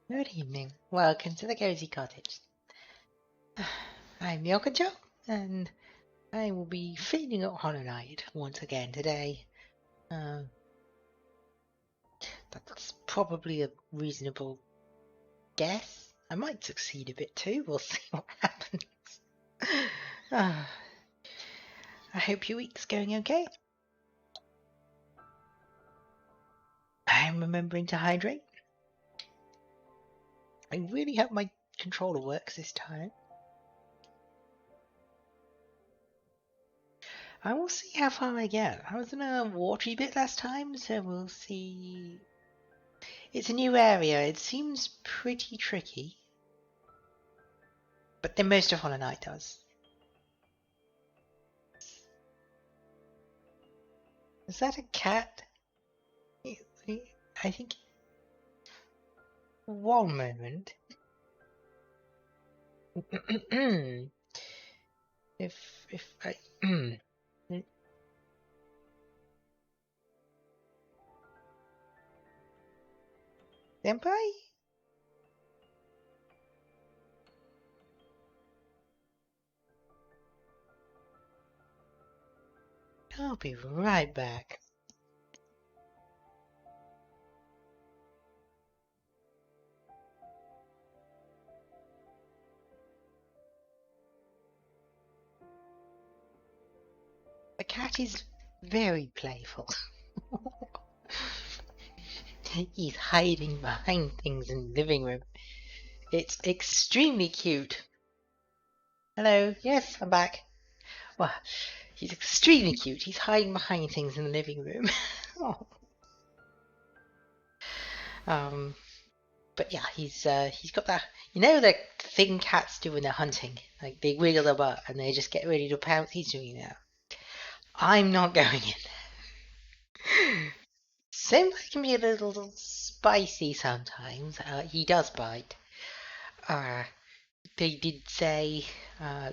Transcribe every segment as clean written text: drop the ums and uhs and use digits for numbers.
Good evening. Welcome to the Cozy Cottage. I'm Milk and Joe, and I will be feeding at Hollow Knight once again today. That's probably a reasonable guess. I might succeed a bit too. We'll see what happens. I hope your week's going okay. I'm remembering to hydrate. I really hope my controller works this time. I will see how far I get. I was in a watery bit last time, so we'll see. It's a new area. It seems pretty tricky. But then most of Hollow Knight does. Is that a cat? I think... One moment. if I... Senpai? I'll be right back. The cat is very playful. He's hiding behind things in the living room. It's extremely cute. Hello, yes, I'm back. Well, he's extremely cute. He's hiding behind things in the living room. Oh. But yeah, he's got that, you know, the thing cats do when they're hunting, like they wiggle their butt and they just get ready to pounce. He's doing that. I'm not going in. Senpai can be a little spicy sometimes. He does bite. they did say,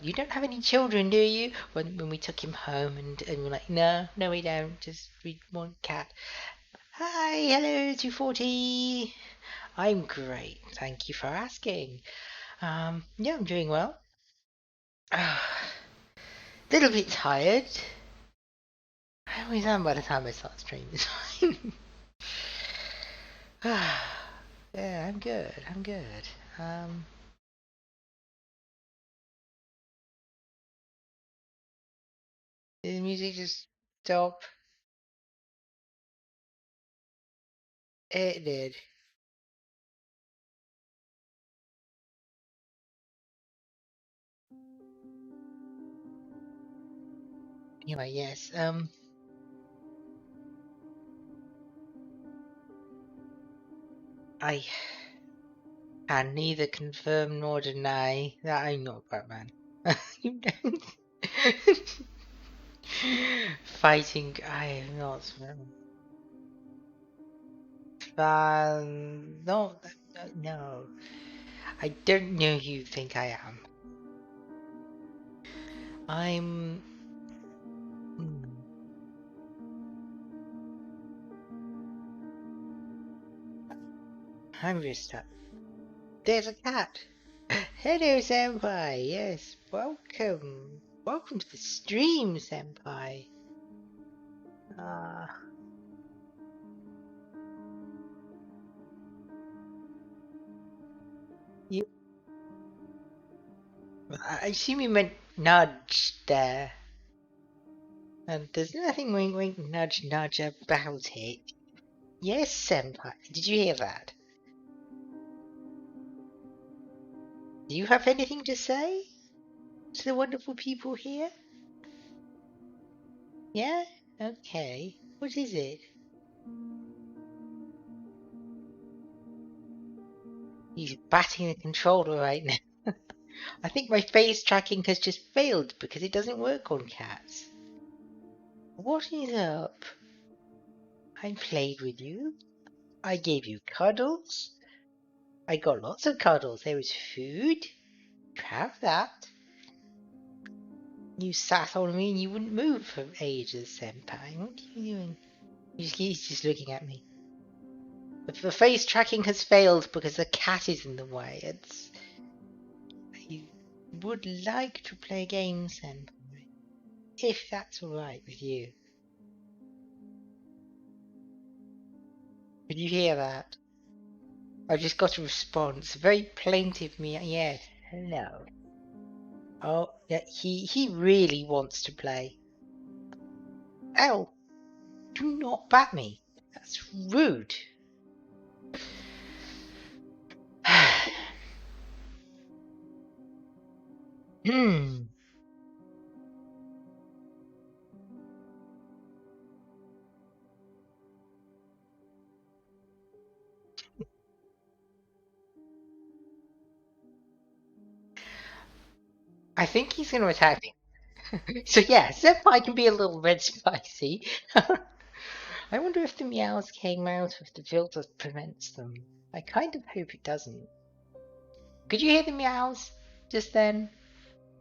"You don't have any children, do you?" When we took him home, and we're like, "No, no, we don't. Just we want cat." Hi, hello, 240. I'm great. Thank you for asking. Yeah, I'm doing well. Little bit tired. I always am by the time I start streaming. Yeah, I'm good. I'm good. Um, did the music just stop? It did. Anyway, yes. I can neither confirm nor deny that I'm not Batman. You don't. Fighting, I am not. No, no. I don't know who you think I am. I'm. hmm, I'm just. There's a cat. Hello, Senpai. Yes, welcome. Welcome to the stream, Senpai. Uh, you. I assume you meant nudge there. And there's nothing wink wink nudge nudge about it. Yes, Senpai. Did you hear that? Do you have anything to say to the wonderful people here? Yeah? Okay. What is it? He's batting the controller right now. I think my face tracking has just failed because it doesn't work on cats. What is up? I played with you. I gave you cuddles. I got lots of cuddles. There was food. Proud of that. You sat on me and you wouldn't move for ages, Senpai. What are you doing? He's just looking at me. The face tracking has failed because the cat is in the way. I would like to play games, Senpai. If that's alright with you. Did you hear that? I just got a response. Very plaintive me. Yes. Hello. Oh, yeah, he really wants to play. Oh, do not bat me. That's rude. Hmm. I think he's going to attack me. So yeah, Senpai can be a little bit spicy. I wonder if the meows came out if the filter prevents them. I kind of hope it doesn't. Could you hear the meows just then?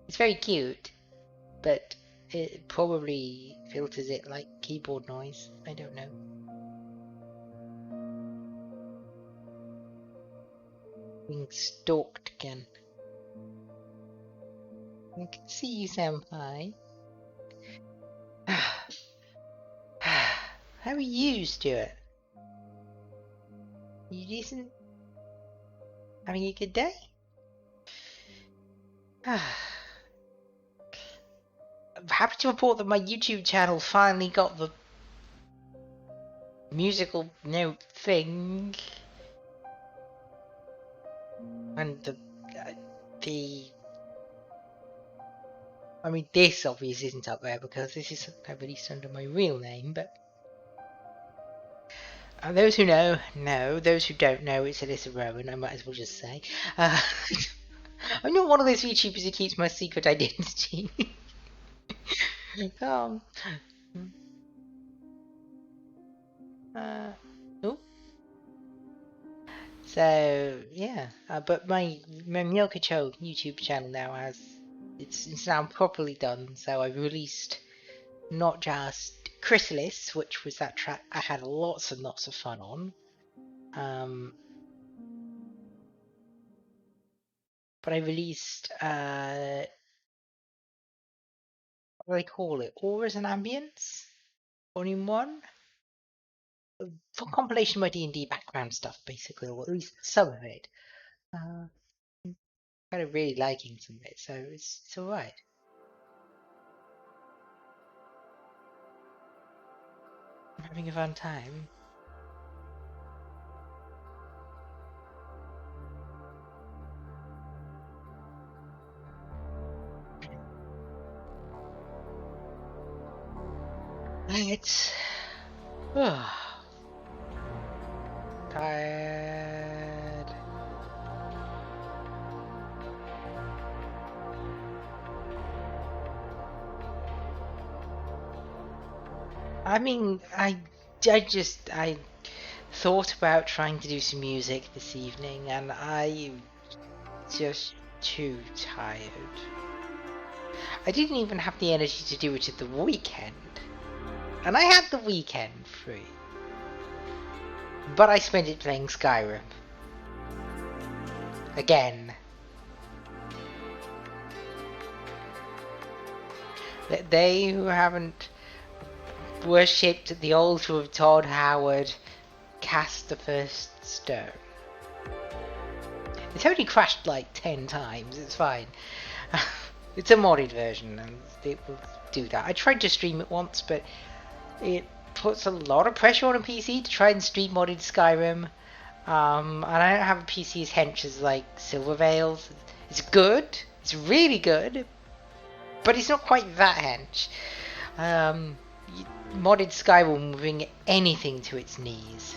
It's very cute, but it probably filters it like keyboard noise. I don't know. Being stalked again. I can see you, Senpai. How are you, Stuart? You decent? Having a good day? I'm happy to report that my YouTube channel finally got the musical note thing. And the I mean, this obviously isn't up there because this is released under my real name, but those who know. Those who don't know, it's Alyssa Rowan, I might as well just say. Uh, I'm not one of those YouTubers who keeps my secret identity. um, uh, oh, So yeah, but my Myokocho YouTube channel now has it's now properly done. So I've released not just Chrysalis, which was that track I had lots and lots of fun on, but I released what do they call it? Auras and Ambience, volume 1, for compilation of my D&D background stuff, basically, or at least some of it. I'm kind of really liking some of it, so it's alright. I'm having a fun time. It's tired. I mean, I thought about trying to do some music this evening, and I'm just too tired. I didn't even have the energy to do it at the weekend. And I had the weekend free. But I spent it playing Skyrim. Again. They who haven't worshipped at the altar of Todd Howard cast the first stone. It's only crashed like 10 times, it's fine. It's a modded version and it will do that. I tried to stream it once, but it puts a lot of pressure on a PC to try and stream modded Skyrim. And I don't have a PC as hench as like Silverveil's. It's good, it's really good, but it's not quite that hench. Modded Skyrim will bring anything to its knees.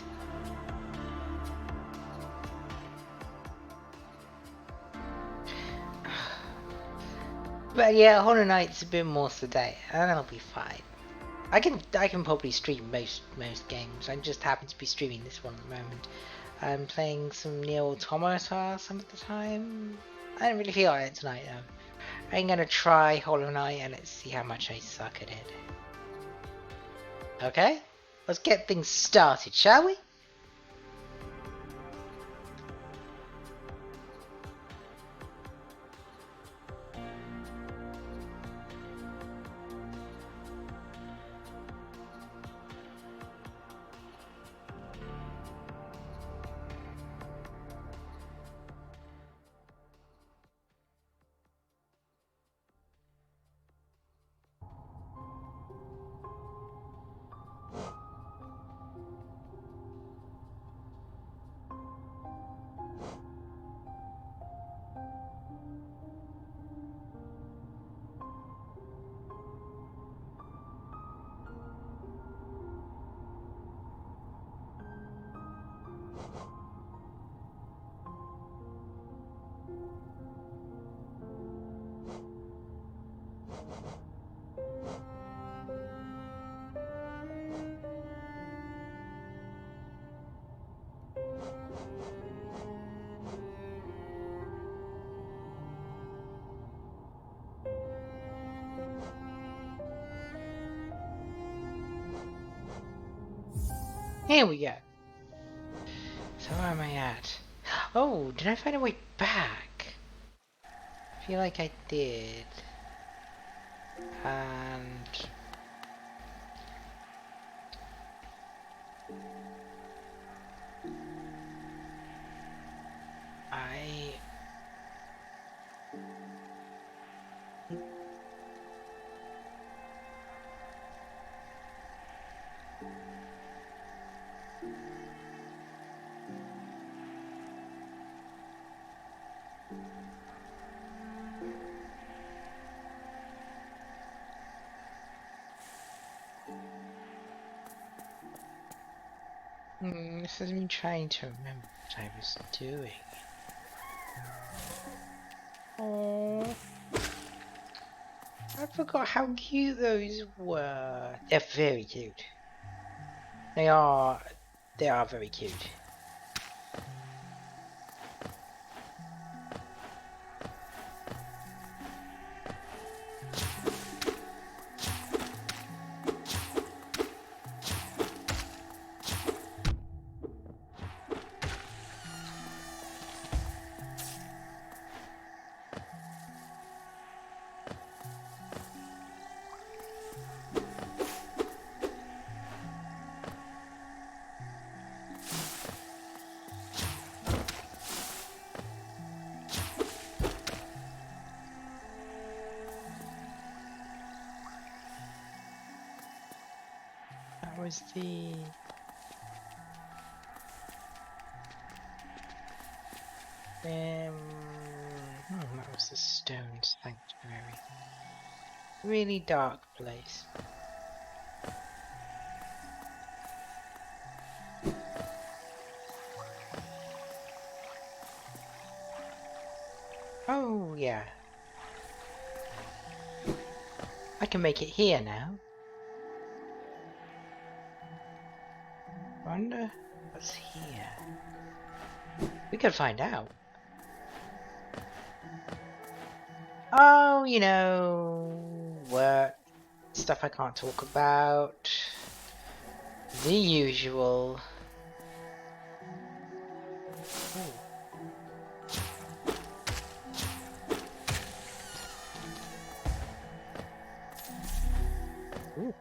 But yeah, Hollow Knight's a bit more sedate, and that'll be fine. I can probably stream most games. I just happen to be streaming this one at the moment. I'm playing some Nier Automata some of the time. I don't really feel like it tonight though. I'm gonna try Hollow Knight and let's see how much I suck at it. Okay, let's get things started, shall we? Here we go. So where am I at? Oh, did I find a way back? I feel like I did. And I this is me trying to remember what I was doing. Oh, I forgot how cute those were. They're very cute. They are very cute. was the... that was the stone sanctuary. Really dark place. Oh, yeah. I can make it here now. Wonder what's here. We could find out. Oh, you know, work, stuff I can't talk about. The usual. Ooh. Ooh.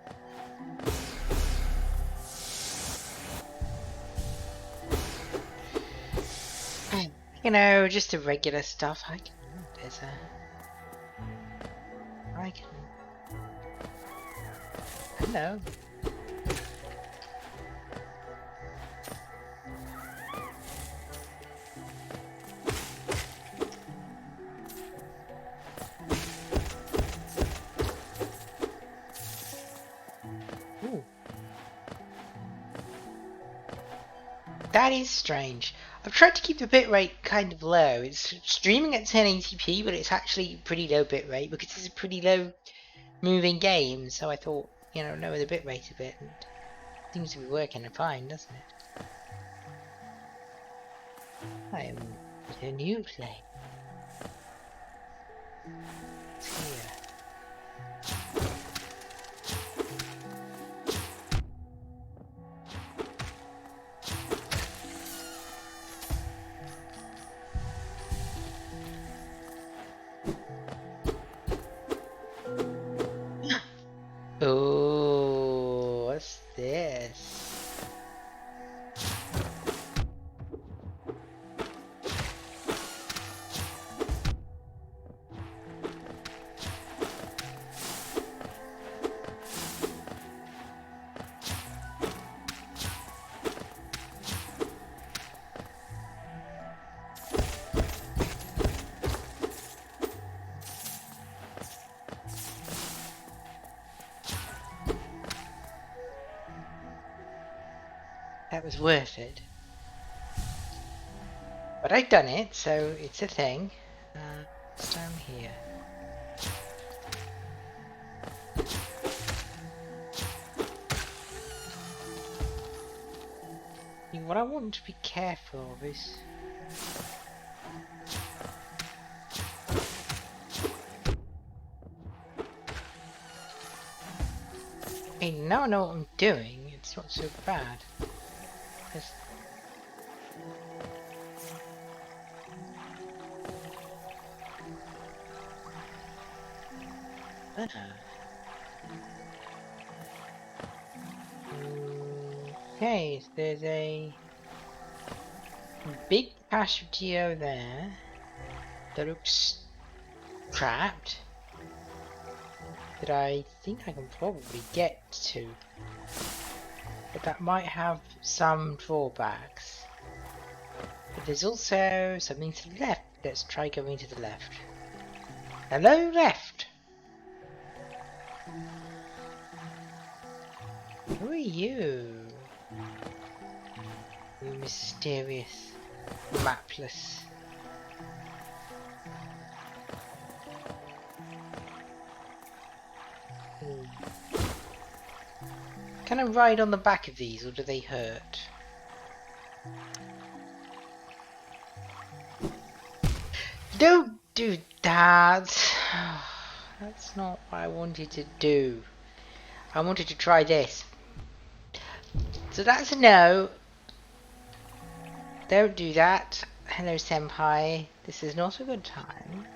You know, just the regular stuff. I can. There's a. I can. Hello. Ooh. That is strange. I've tried to keep the bitrate kind of low. It's streaming at 1080p, but it's actually pretty low bitrate because it's a pretty low moving game. So I thought, you know, lower the bitrate a bit. And it seems to be working fine, doesn't it? I am in a new place. It's here. Oh, what's this? That was worth it. But I've done it, so it's a thing. What's down here? What I want to be careful of is... Hey, now I know what I'm doing. It's not so bad. Okay, so there's a big cache of geo there that looks trapped that I think I can probably get to, but that might have some drawbacks. But there's also something to the left. Let's try going to the left. Hello, left! Who are you? You mysterious, mapless. Can I ride on the back of these, or do they hurt? Don't do that! That's not what I wanted to do. I wanted to try this. So that's a no. Don't do that. Hello, senpai. This is not a good time.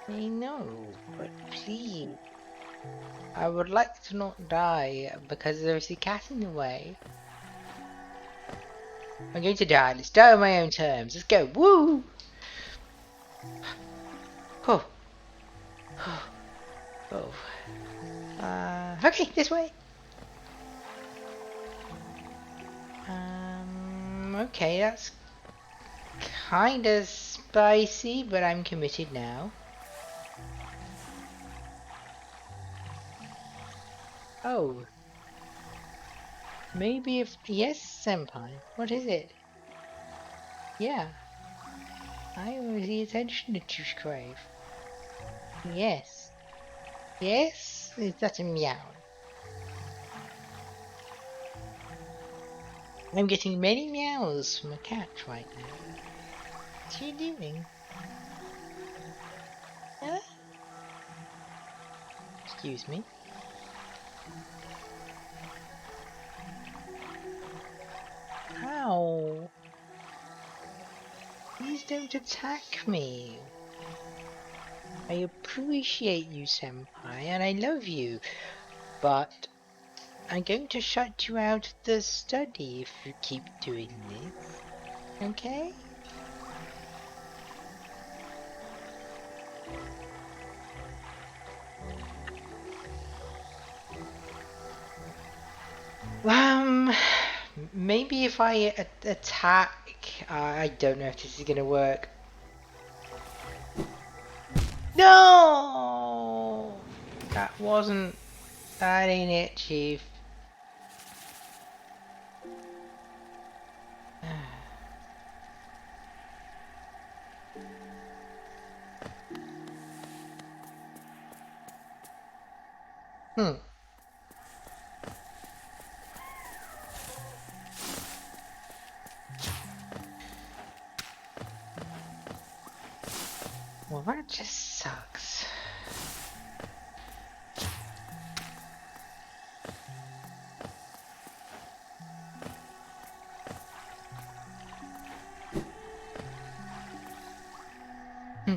I know, but please. I would like to not die because there's a cat in the way. I'm going to die. Let's die on my own terms. Let's go. Woo! Oh. Oh. Okay, this way. Okay, that's kinda spicy, but I'm committed now. Oh, maybe if... Yes, senpai. What is it? Yeah, I was the attention that you crave. Yes. Yes? Is that a meow? I'm getting many meows from a cat right now. What's she doing? Huh? Excuse me. Ow. Please don't attack me. I appreciate you, senpai, and I love you, but I'm going to shut you out of the study if you keep doing this. Okay? Um, maybe if I attack, I don't know if this is gonna work. No! That ain't it, Chief. Hmm. Well, that just sucks. Hmm.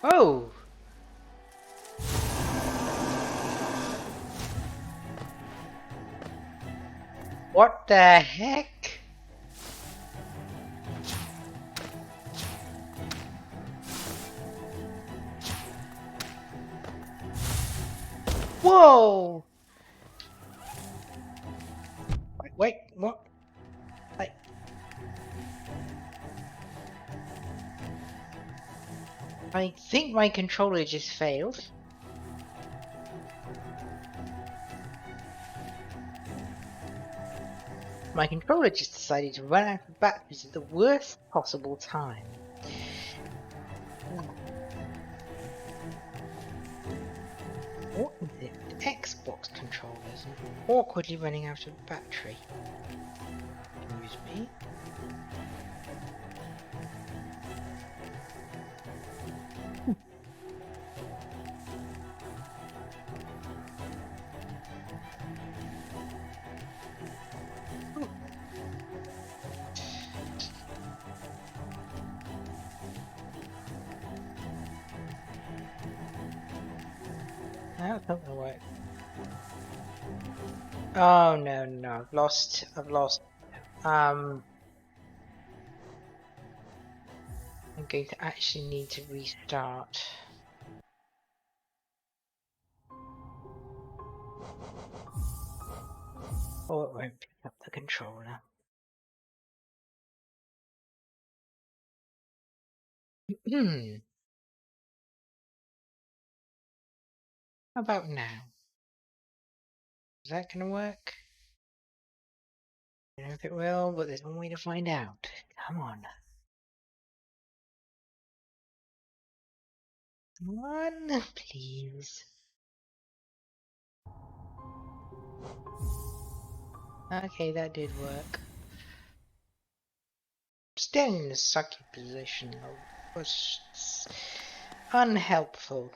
Oh! What the heck? Whoa! Wait, what? I, I think my controller just failed. My controller just decided to run out of batteries at the worst possible time. What is it with Xbox controllers and awkwardly running out of battery? Excuse me. That's not gonna work. Oh no, I've lost. I'm going to actually need to restart. Or it won't pick up the controller. Hmm. How about now? Is that gonna work? I don't know if it will, but there's one way to find out. Come on. Come on, please. Okay, that did work. Staying in the sucky position was unhelpful.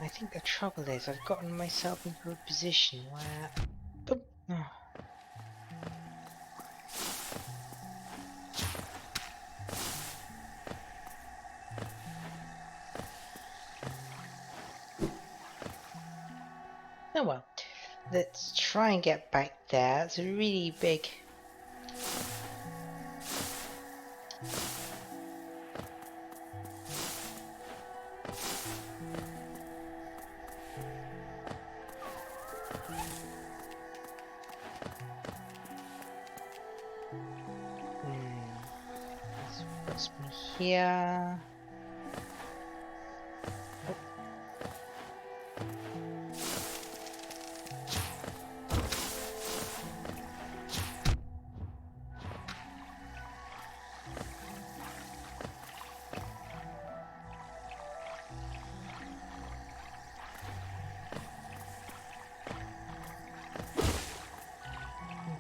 I think the trouble is I've gotten myself into a position where... Oh. Oh well, let's Let's try and get back there. It's a really big... Let's put me here.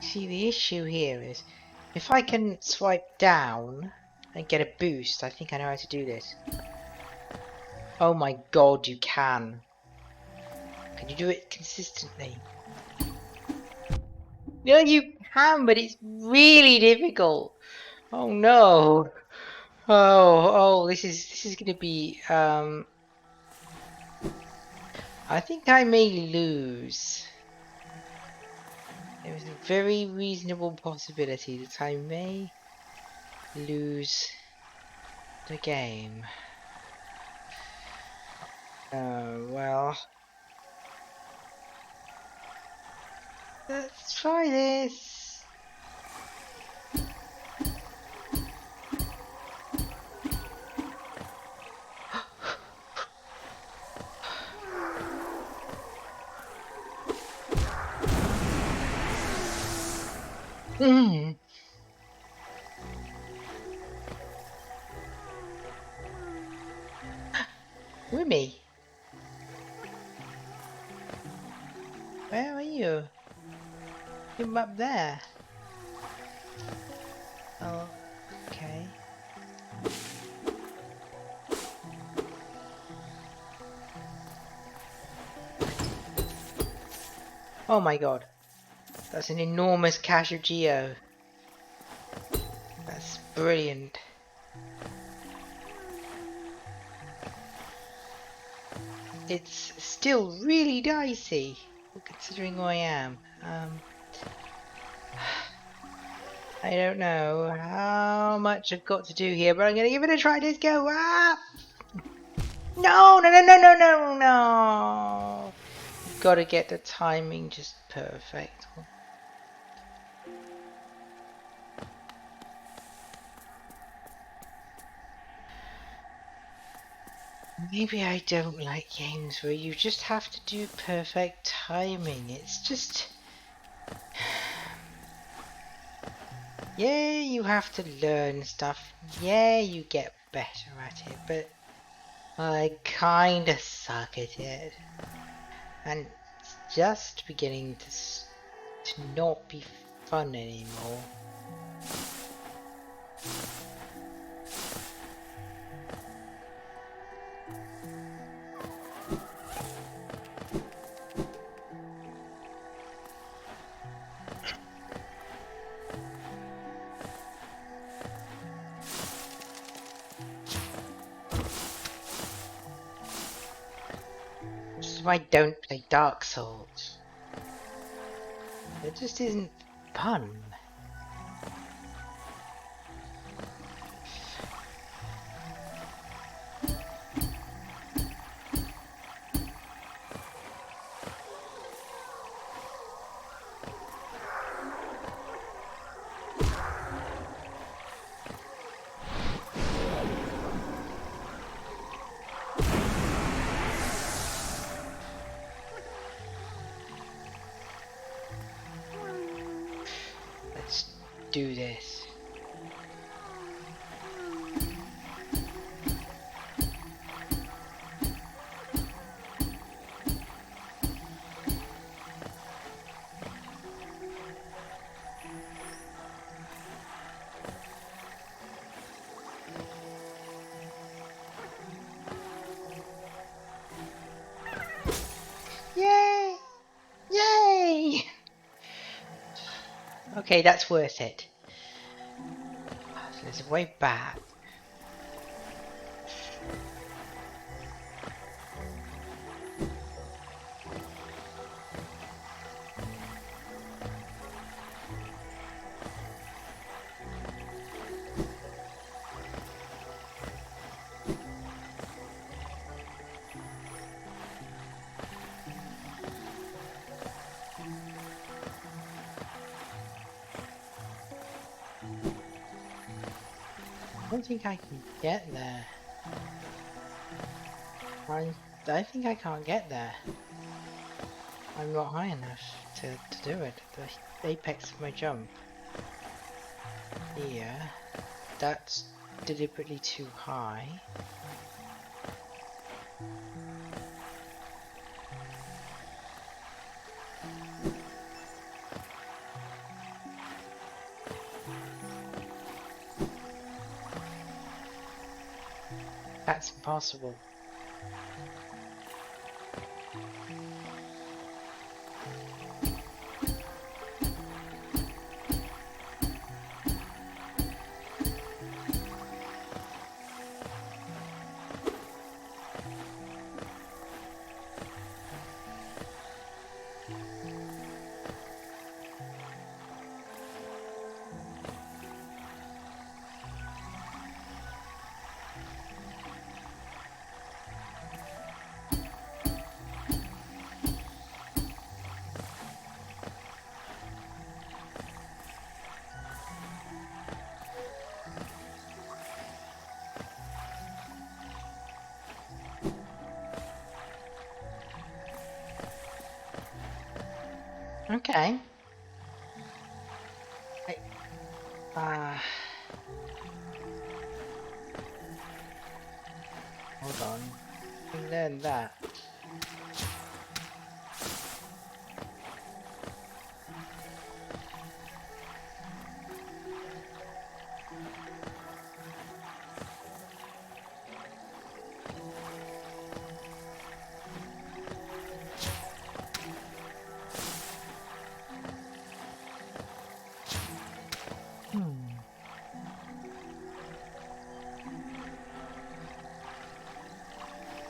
See, the issue here is if I can swipe down and get a boost, I think I know how to do this. Oh my god, you can. Can you do it consistently? No, you can, but it's really difficult. Oh no. Oh, this is gonna be I think I may lose. There is a very reasonable possibility that I may lose the game. Oh, well. Let's try this. Hmm. Wimmy. Where are you? You're up there. Oh, okay. Oh my god. That's an enormous cache of geo. That's brilliant. It's still really dicey, considering who I am. I don't know how much I've got to do here, but I'm gonna give it a try. Let's go. Ah! No, no, no, no, no, no, no. You've got to get the timing just perfect. Maybe I don't like games where you just have to do perfect timing. It's just... yeah, you have to learn stuff. Yeah, you get better at it, but I kinda suck at it. And it's just beginning to not be fun anymore. I don't play Dark Souls. It just isn't fun. Let's do this. Yay! Yay! Okay, that's worth it. So there's a way back. I don't think I can get there. I think I can't get there. I'm not high enough to do it. The apex of my jump. Here. That's deliberately too high. That's impossible. Okay. I, hold on. We learned that.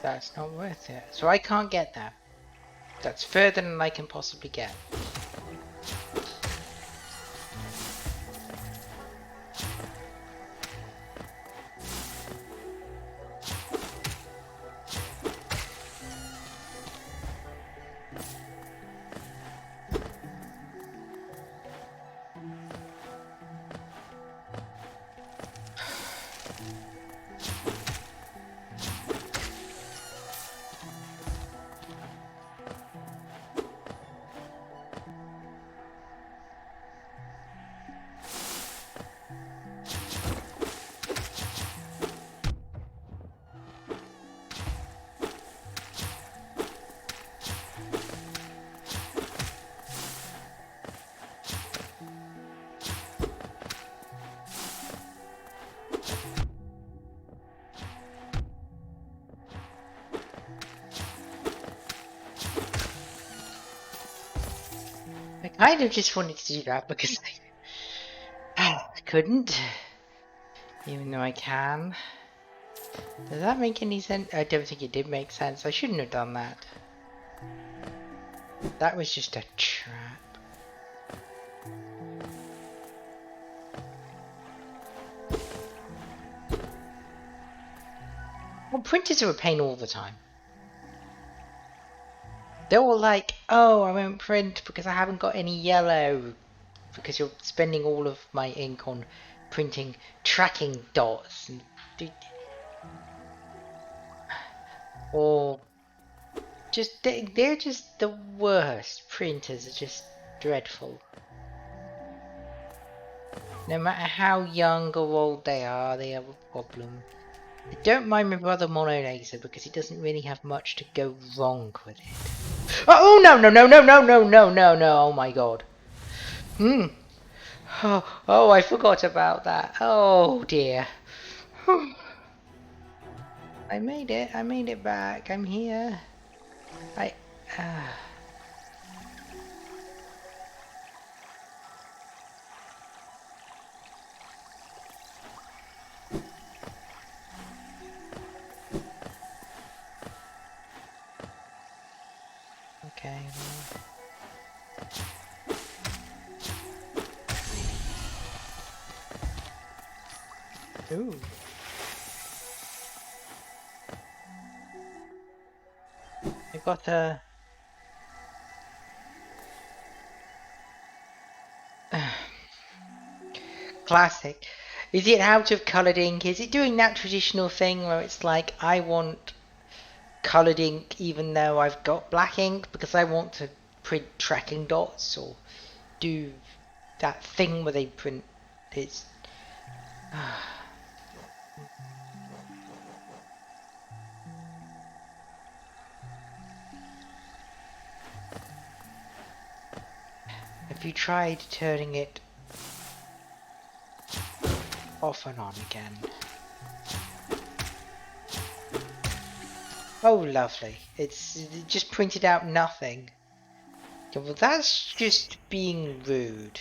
That's not worth it. So I can't get that. That's further than I can possibly get. I kind of just wanted to do that because I couldn't. Even though I can. Does that make any sense? I don't think it did make sense. I shouldn't have done that. That was just a trap. Well, printers are a pain all the time. They're all like, oh, I won't print because I haven't got any yellow. Because you're spending all of my ink on printing tracking dots. Or just, they're just the worst. Printers are just dreadful. No matter how young or old they have a problem. I don't mind my brother Mono Laser because he doesn't really have much to go wrong with it. Oh no no no no no no no no no! Oh my god. Oh, I forgot about that. Oh dear. I made it. I made it back. I'm here. I. Okay. Ooh. I got a. Classic. Is it out of coloured ink? Is it doing that traditional thing where it's like, I want coloured ink even though I've got black ink because I want to print tracking dots, or do that thing where they print it's have you tried turning it off and on again? Oh lovely, it just printed out nothing. Okay, well that's just being rude.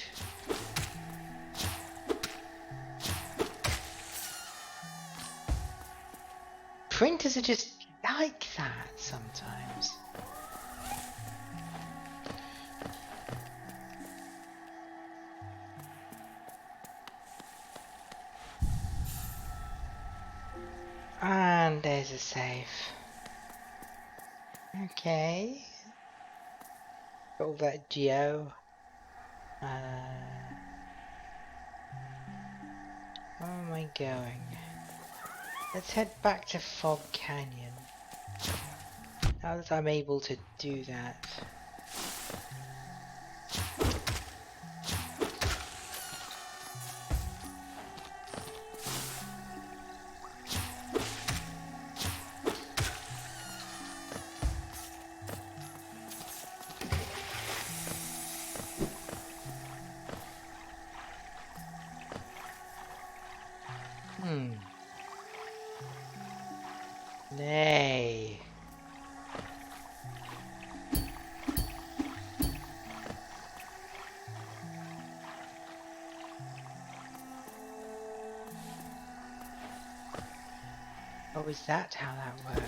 Printers are just like that sometimes. And there's a save. Okay. Got all that geo. Where am I going? Let's head back to Fog Canyon. Now that I'm able to do that. Nay. Oh, is that how that works?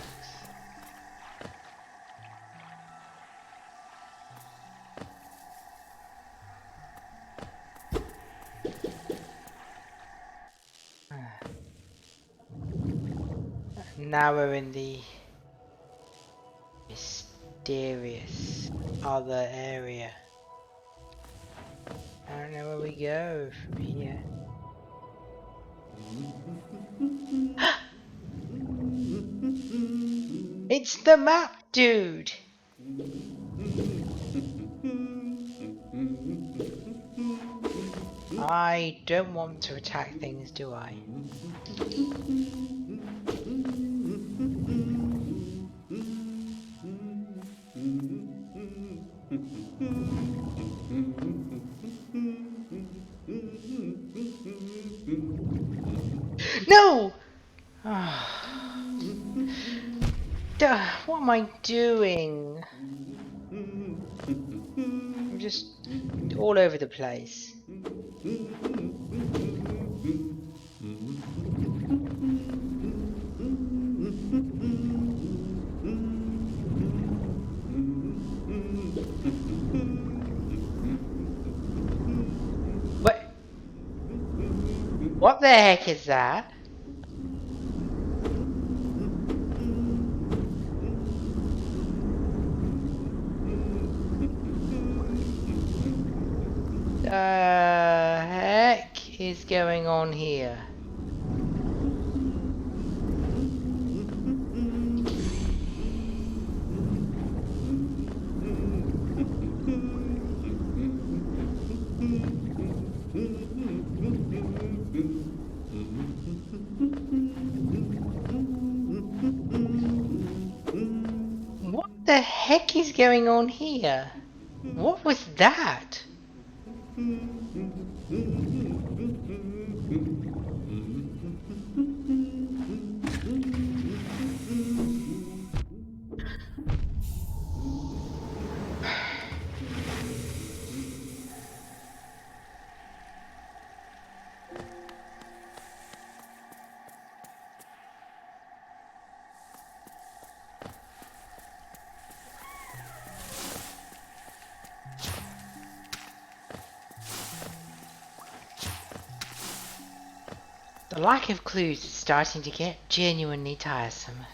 Now we're in the mysterious other area. I don't know where we go from here. It's the map, dude! I don't want to attack things, do I? No! What am I doing? I'm just all over the place. What the heck is that? Heck is going on here? What the heck is going on here? What was that? The lack of clues is starting to get genuinely tiresome.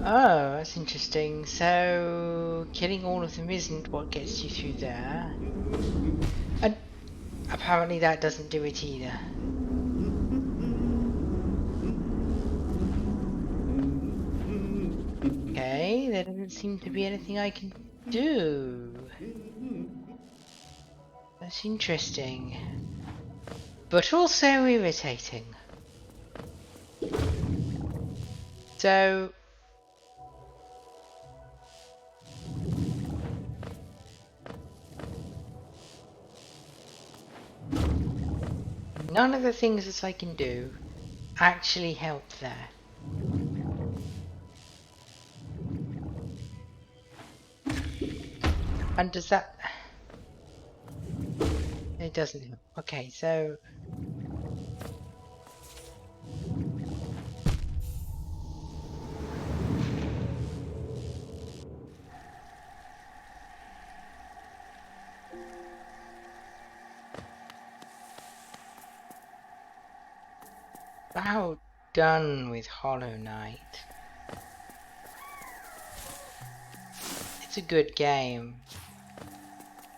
Oh, that's interesting. So, killing all of them isn't what gets you through there. And apparently that doesn't do it either. Okay, there doesn't seem to be anything I can do. That's interesting. But also irritating. So... none of the things that I can do actually help there. And does that... it doesn't help. Okay, so... about done with Hollow Knight. It's a good game,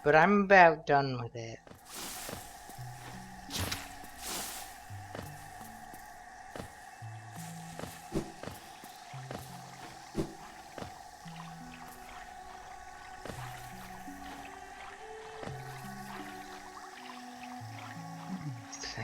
but I'm about done with it. Let's see.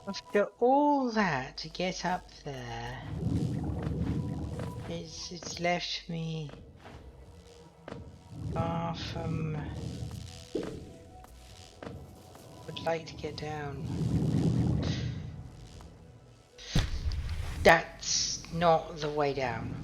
After all that to get up there, it's left me far from... would like to get down. That's not the way down.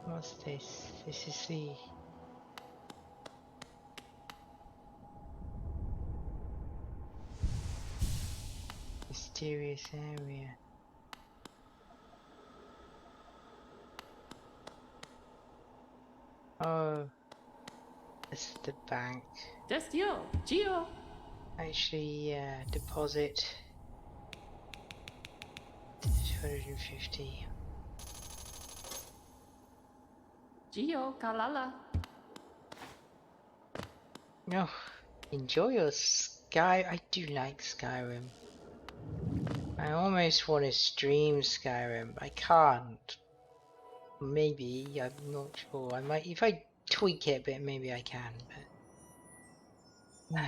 What's this? This is the... mysterious area. Oh, this is the bank. Destio, Gio. Actually, yeah, deposit 250. Gio, Kalala. No, enjoy your Sky. I do like Skyrim. I almost want to stream Skyrim. I can't. Maybe, I'm not sure. I might, if I tweak it a bit, maybe I can, but...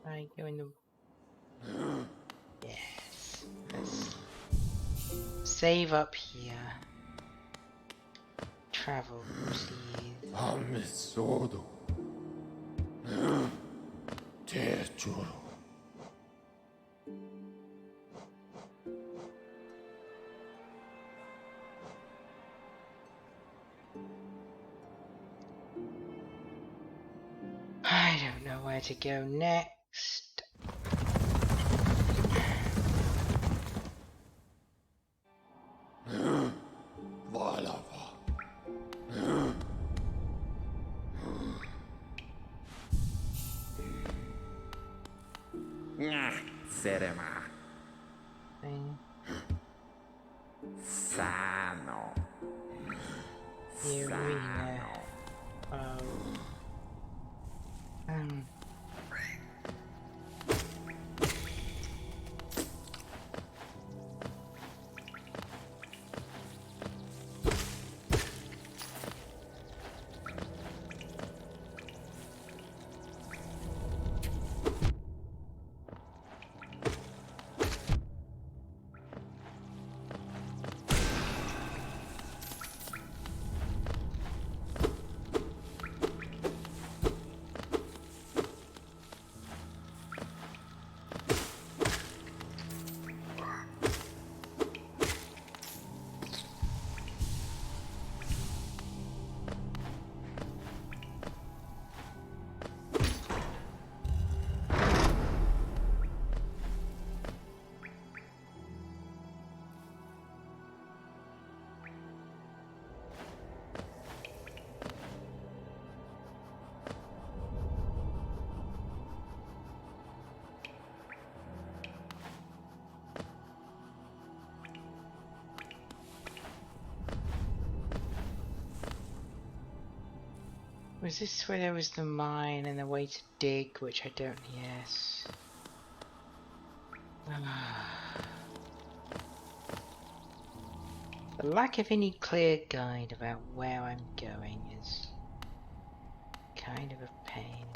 I go in the... Yes. Let's save up here. Travel, please. Amisodo. Teachuro. I don't know where to go next. Valava. Serema. Thing. Sano. The arena. Um, was this where there was the mine and the way to dig, which I don't... Yes. The lack of any clear guide about where I'm going is kind of a pain.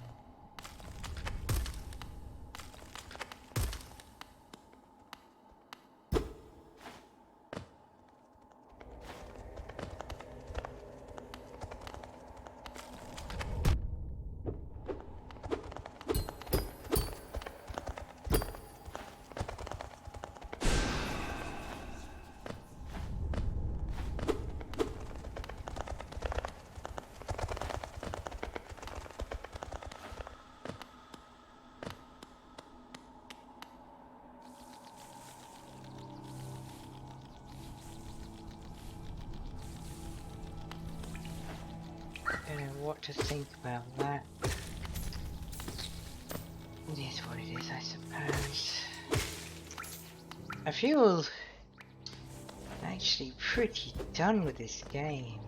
I don't know what to think about that. It is what it is, I suppose. I feel actually pretty done with this game.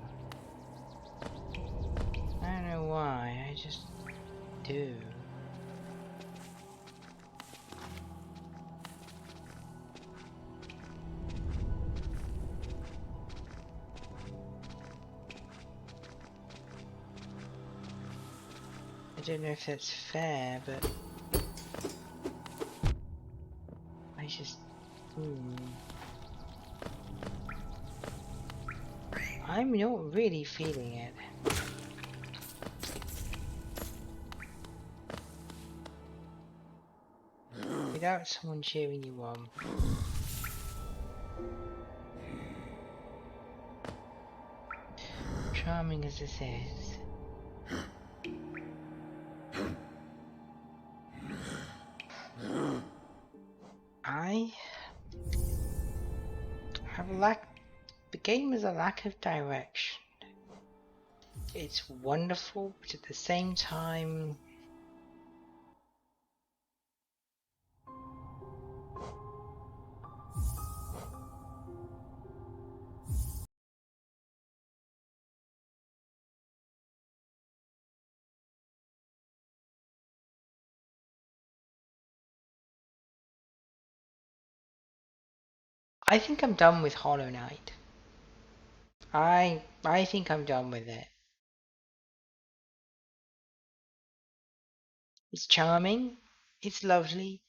I don't know why, I just do. I don't know if that's fair, but I just... I'm not really feeling it. Without someone cheering you on. Charming as this is. The game has a lack of direction. It's wonderful, but at the same time, I think I'm done with Hollow Knight. I think I'm done with it. It's charming. It's lovely.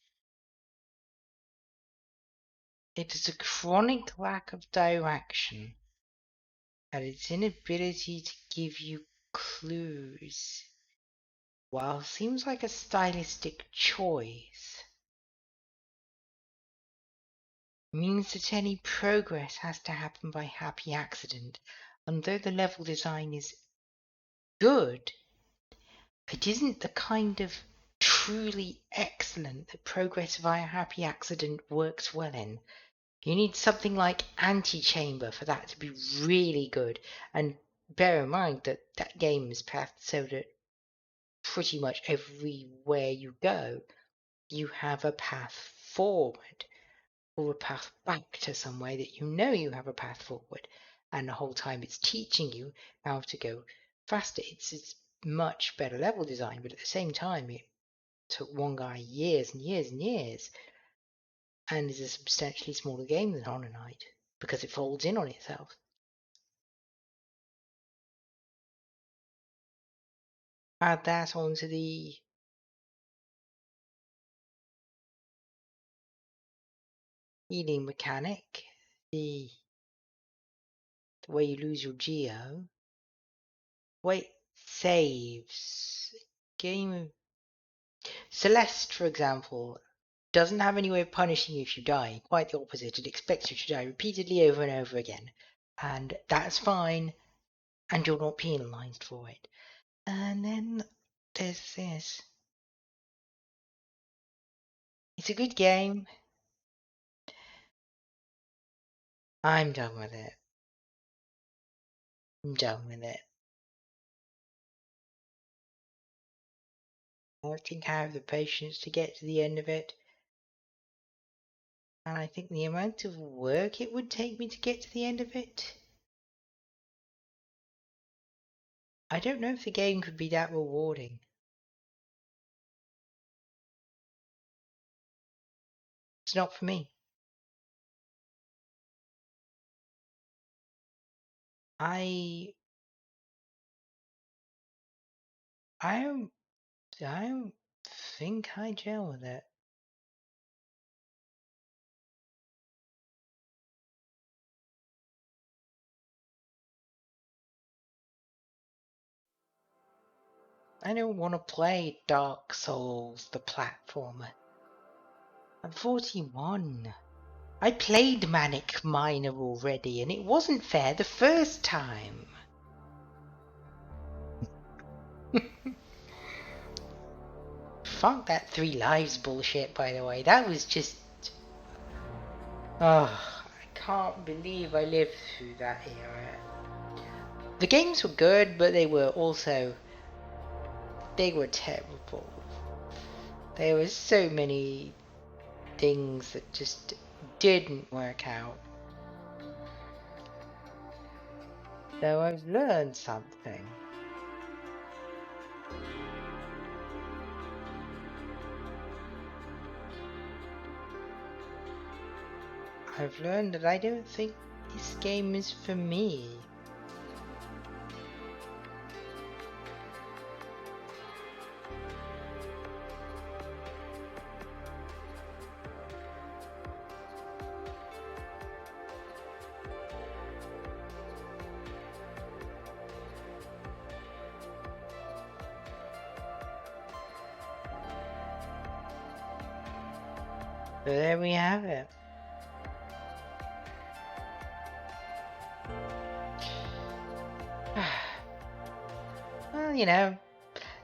It is a chronic lack of direction and its inability to give you clues. While it seems like a stylistic choice, means that any progress has to happen by happy accident, and though the level design is good, it isn't the kind of truly excellent that progress via happy accident works well in. You need something like Antichamber for that to be really good, and bear in mind that that game is pathed so that pretty much everywhere you go, you have a path forward or a path back to somewhere that you know you have a path forward, and the whole time it's teaching you how to go faster. It's much better level design, but at the same time it took one guy years and years and years, and is a substantially smaller game than Hollow Knight because it folds in on itself. Add that onto the healing mechanic, the way you lose your geo, wait, saves. Game Celeste, for example, doesn't have any way of punishing you if you die. Quite the opposite. It expects you to die repeatedly over and over again. And that's fine, and you're not penalized for it. And then there's this. It's a good game. I'm done with it. I'm done with it. I don't think I have the patience to get to the end of it. And I think the amount of work it would take me to get to the end of it, I don't know if the game could be that rewarding. It's not for me. I don't think I gel with it. I don't want to play Dark Souls, the platformer. I'm 41. I played Manic Miner already, and it wasn't fair the first time. Fuck that 3 lives bullshit, by the way. That was just... Oh, I can't believe I lived through that era. The games were good, but they were also... They were terrible. There were so many things that just didn't work out. So I've learned something. I've learned that I don't think this game is for me. So there we have it. Well, you know,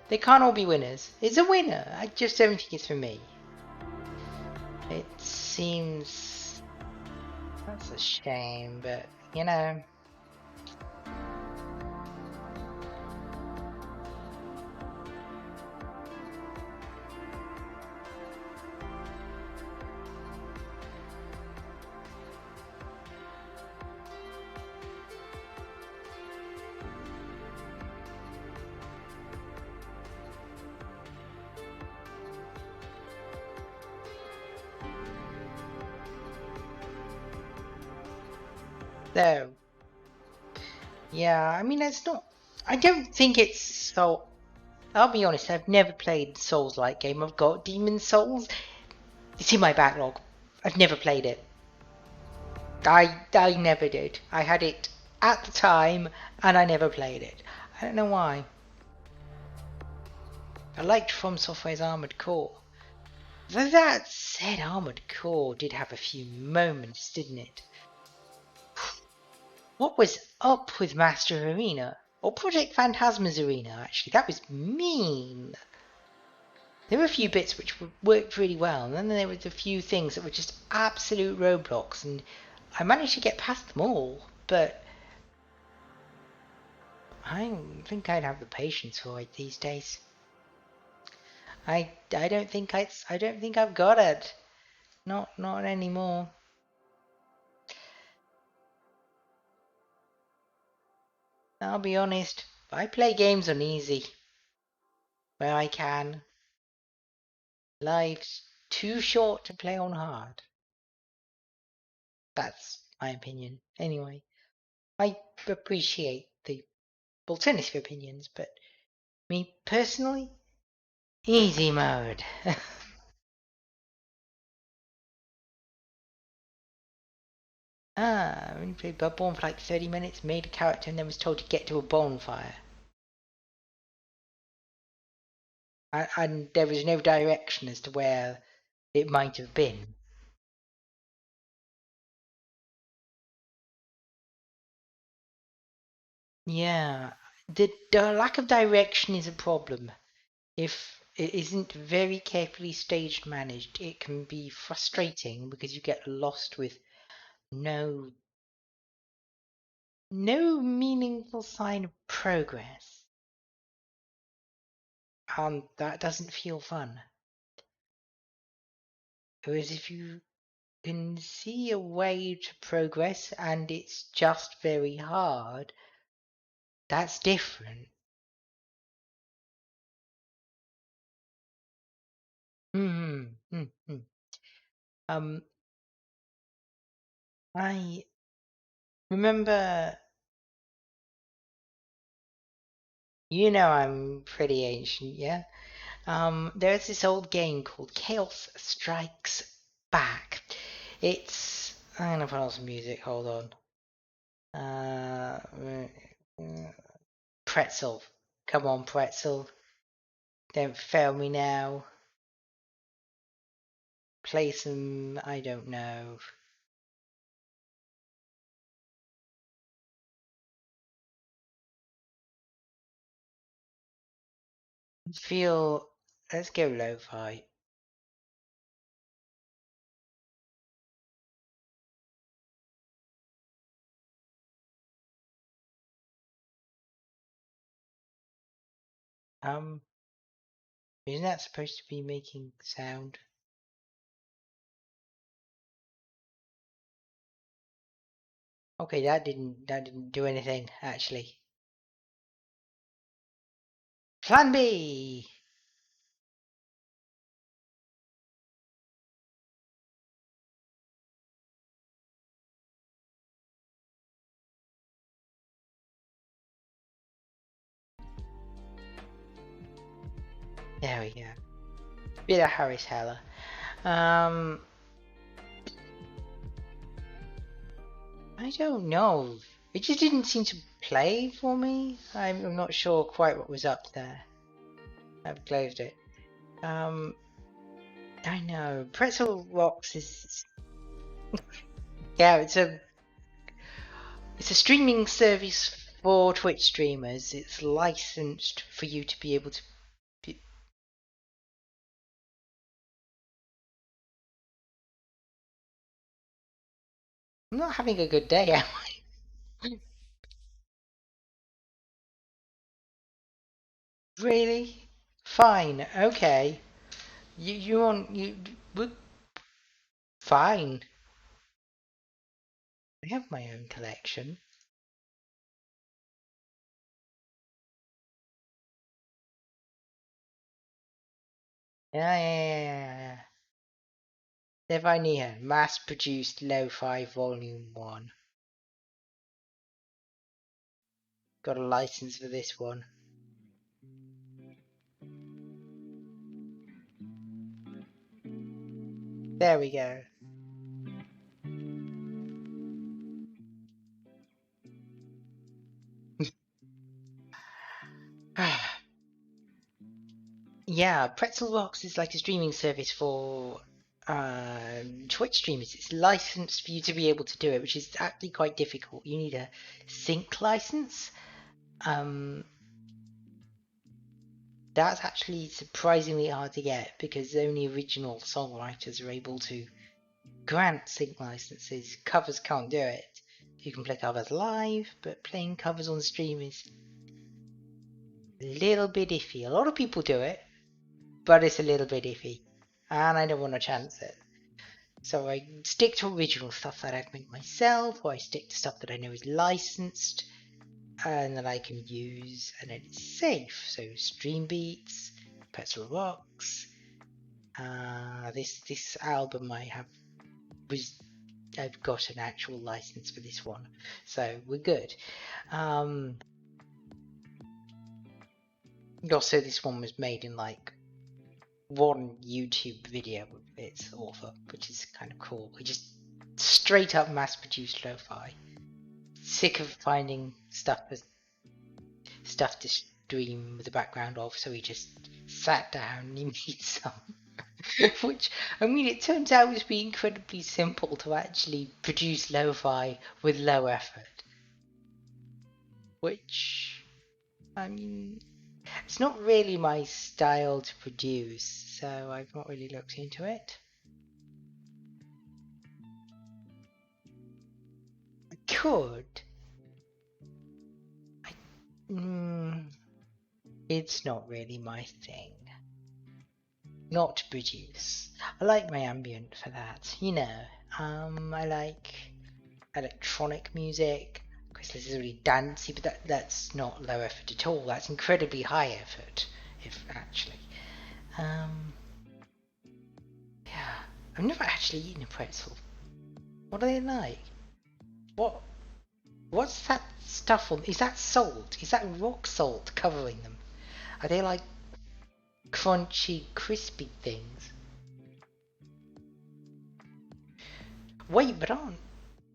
they can't all be winners. It's a winner. I just don't think it's for me. It seems That's a shame, but you know. So, yeah, I mean, it's not. I don't think it's so. I'll be honest, I've never played Souls-like game. I've got Demon Souls. It's in my backlog. I've never played it. I never did. I had it at the time, and I never played it. I don't know why. I liked From Software's Armored Core. Though that said, Armored Core did have a few moments, didn't it? What was up with Master Arena? Or Project Phantasma's Arena, actually. That was mean. There were a few bits which worked really well, and then there were a few things that were just absolute roadblocks, and I managed to get past them all, but I don't think I'd have the patience for it these days. I don't think I've got it. Not anymore. I'll be honest. I play games on easy where I can. Life's too short to play on hard. That's my opinion. Anyway, I appreciate the alternative opinions, but me personally, easy mode. I only played Bloodborne for like 30 minutes, made a character, and then was told to get to a bonfire. And there was no direction as to where it might have been. Yeah, the lack of direction is a problem. If it isn't very carefully staged managed, it can be frustrating because you get lost with no meaningful sign of progress. That doesn't feel fun. Whereas if you can see a way to progress and it's just very hard, that's different. Hmm. Hmm. Hmm. Um, I remember, you know, I'm pretty ancient, yeah? There's this old game called Chaos Strikes Back. I'm gonna put on some music, hold on. Pretzel. Come on, Pretzel. Don't fail me now. Play some, I don't know. Feel, let's go lo-fi. Um, isn't that supposed to be making sound? Okay, that didn't do anything, actually. Plan B! There we go. Bit of Harris Heller. I don't know. It just didn't seem to play for me. I'm not sure quite what was up there. I've closed it. I know. Pretzel Rocks is yeah, it's a streaming service for Twitch streamers. It's licensed for you to be able to be, I'm not having a good day, am I? Really? Fine, okay. You want fine. I have my own collection. Yeah. Devine mass-produced lo-fi volume 1. Got a license for this one. There we go. Yeah, Pretzel Box is like a streaming service for Twitch streamers. It's licensed for you to be able to do it, which is actually quite difficult. You need a sync license. That's actually surprisingly hard to get because only original songwriters are able to grant sync licenses. Covers can't do it. You can play covers live, but playing covers on stream is a little bit iffy. A lot of people do it, but it's a little bit iffy. And I don't want to chance it. So I stick to original stuff that I've made myself, or I stick to stuff that I know is licensed and that I can use, and it's safe. So Stream Beats, Pretzel Rocks. This album I've got an actual license for this one, so we're good. Also, this one was made in like one YouTube video with its author, which is kind of cool. We just straight up mass-produced lo-fi. Sick of finding stuff to stream with the background of, so he just sat down and he made some. Which, I mean, it turns out to be incredibly simple to actually produce lo-fi with low effort. Which, I mean, it's not really my style to produce, so I've not really looked into it. I could. It's not really my thing. Not to produce. I like my ambient for that, you know. I like electronic music. Of course, this is really dancey, but that's not low effort at all. That's incredibly high effort, if actually. Yeah, I've never actually eaten a pretzel. What are they like? What's that stuff on? Is that salt? Is that rock salt covering them? Are they like crunchy, crispy things? Wait, but aren't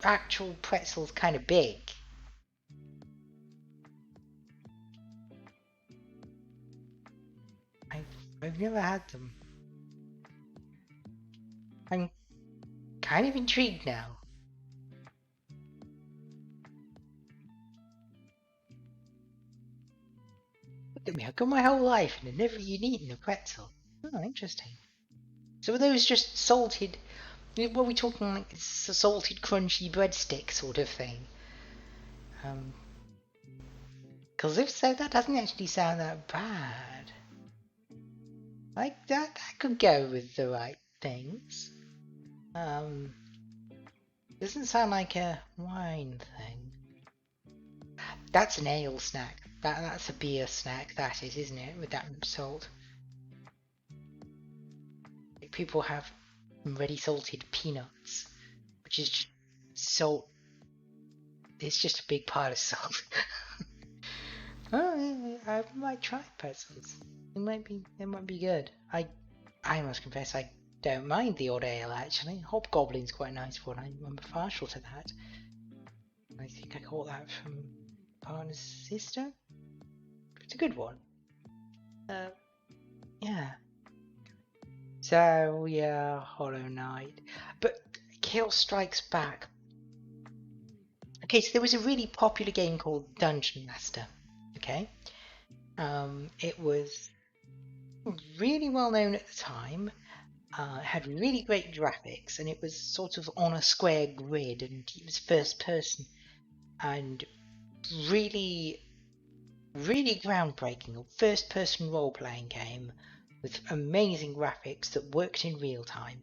actual pretzels kind of big? I've never had them. I'm kind of intrigued now. Look at me, I've got my whole life and I've never even eaten a pretzel. Oh, interesting. So are those just salted, what are we talking like, it's a salted crunchy breadstick sort of thing? Because if so, that doesn't actually sound that bad. Like that could go with the right things. Doesn't sound like a wine thing. That's an ale snack. That's a beer snack, that is, isn't it? With that salt. Like people have ready salted peanuts, which is just salt. It's just a big part of salt. Oh, I might try pretzels. It might be good. I must confess, I don't mind the odd ale actually. Hobgoblin's quite a nice one. I'm partial to that. I think I caught that from partner's sister. It's a good one. Yeah. So yeah, Hollow Knight, but Chaos Strikes Back. Okay, so there was a really popular game called Dungeon Master. Okay, it was really well known at the time. It had really great graphics, and it was sort of on a square grid, and it was first person, and really, really groundbreaking. A first person role playing game with amazing graphics that worked in real time.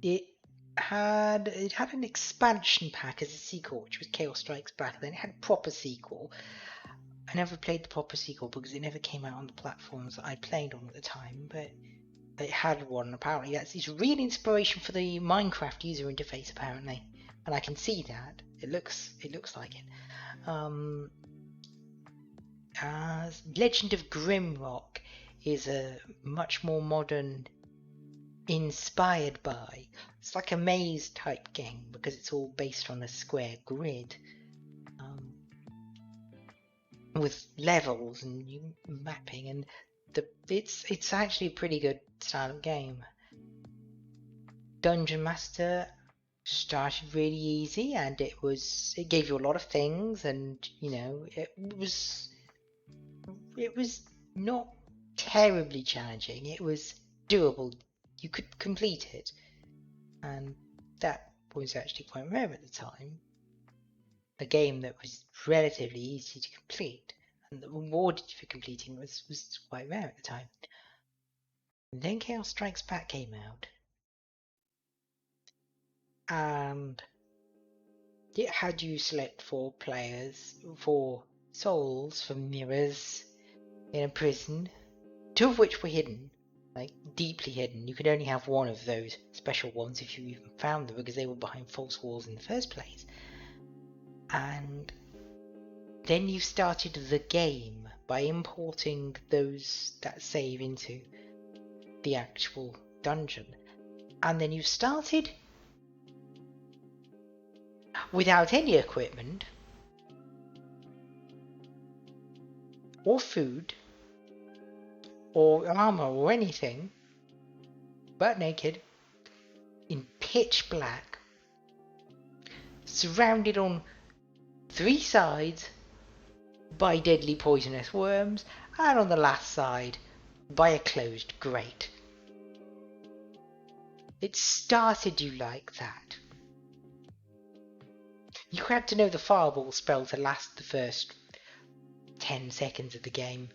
It had an expansion pack as a sequel, which was Chaos Strikes Back. Then it had a proper sequel. I never played the proper sequel because it never came out on the platforms that I played on at the time, but it had one. Apparently, it's real inspiration for the Minecraft user interface. Apparently, and I can see that it looks like it. Legend of Grimrock is a much more modern, inspired by. It's like a maze type game because it's all based on a square grid. With levels and mapping, and it's actually a pretty good style of game. Dungeon Master started really easy, and it gave you a lot of things, and it was not terribly challenging. It was doable. You could complete it, and that was actually quite rare at the time. A game that was relatively easy to complete and that rewarded you for completing was quite rare at the time. And then Chaos Strikes Back came out, and it had you select 4 souls from mirrors in a prison, 2 of which were hidden, like deeply hidden. You could only have one of those special ones if you even found them because they were behind false walls in the first place. And then you started the game by importing that save into the actual dungeon, and then you started without any equipment or food or armor or anything, butt naked, in pitch black, surrounded on 3 sides by deadly poisonous worms, and on the last side by a closed grate. It started you like that. You had to know the fireball spell to last the first 10 seconds of the game,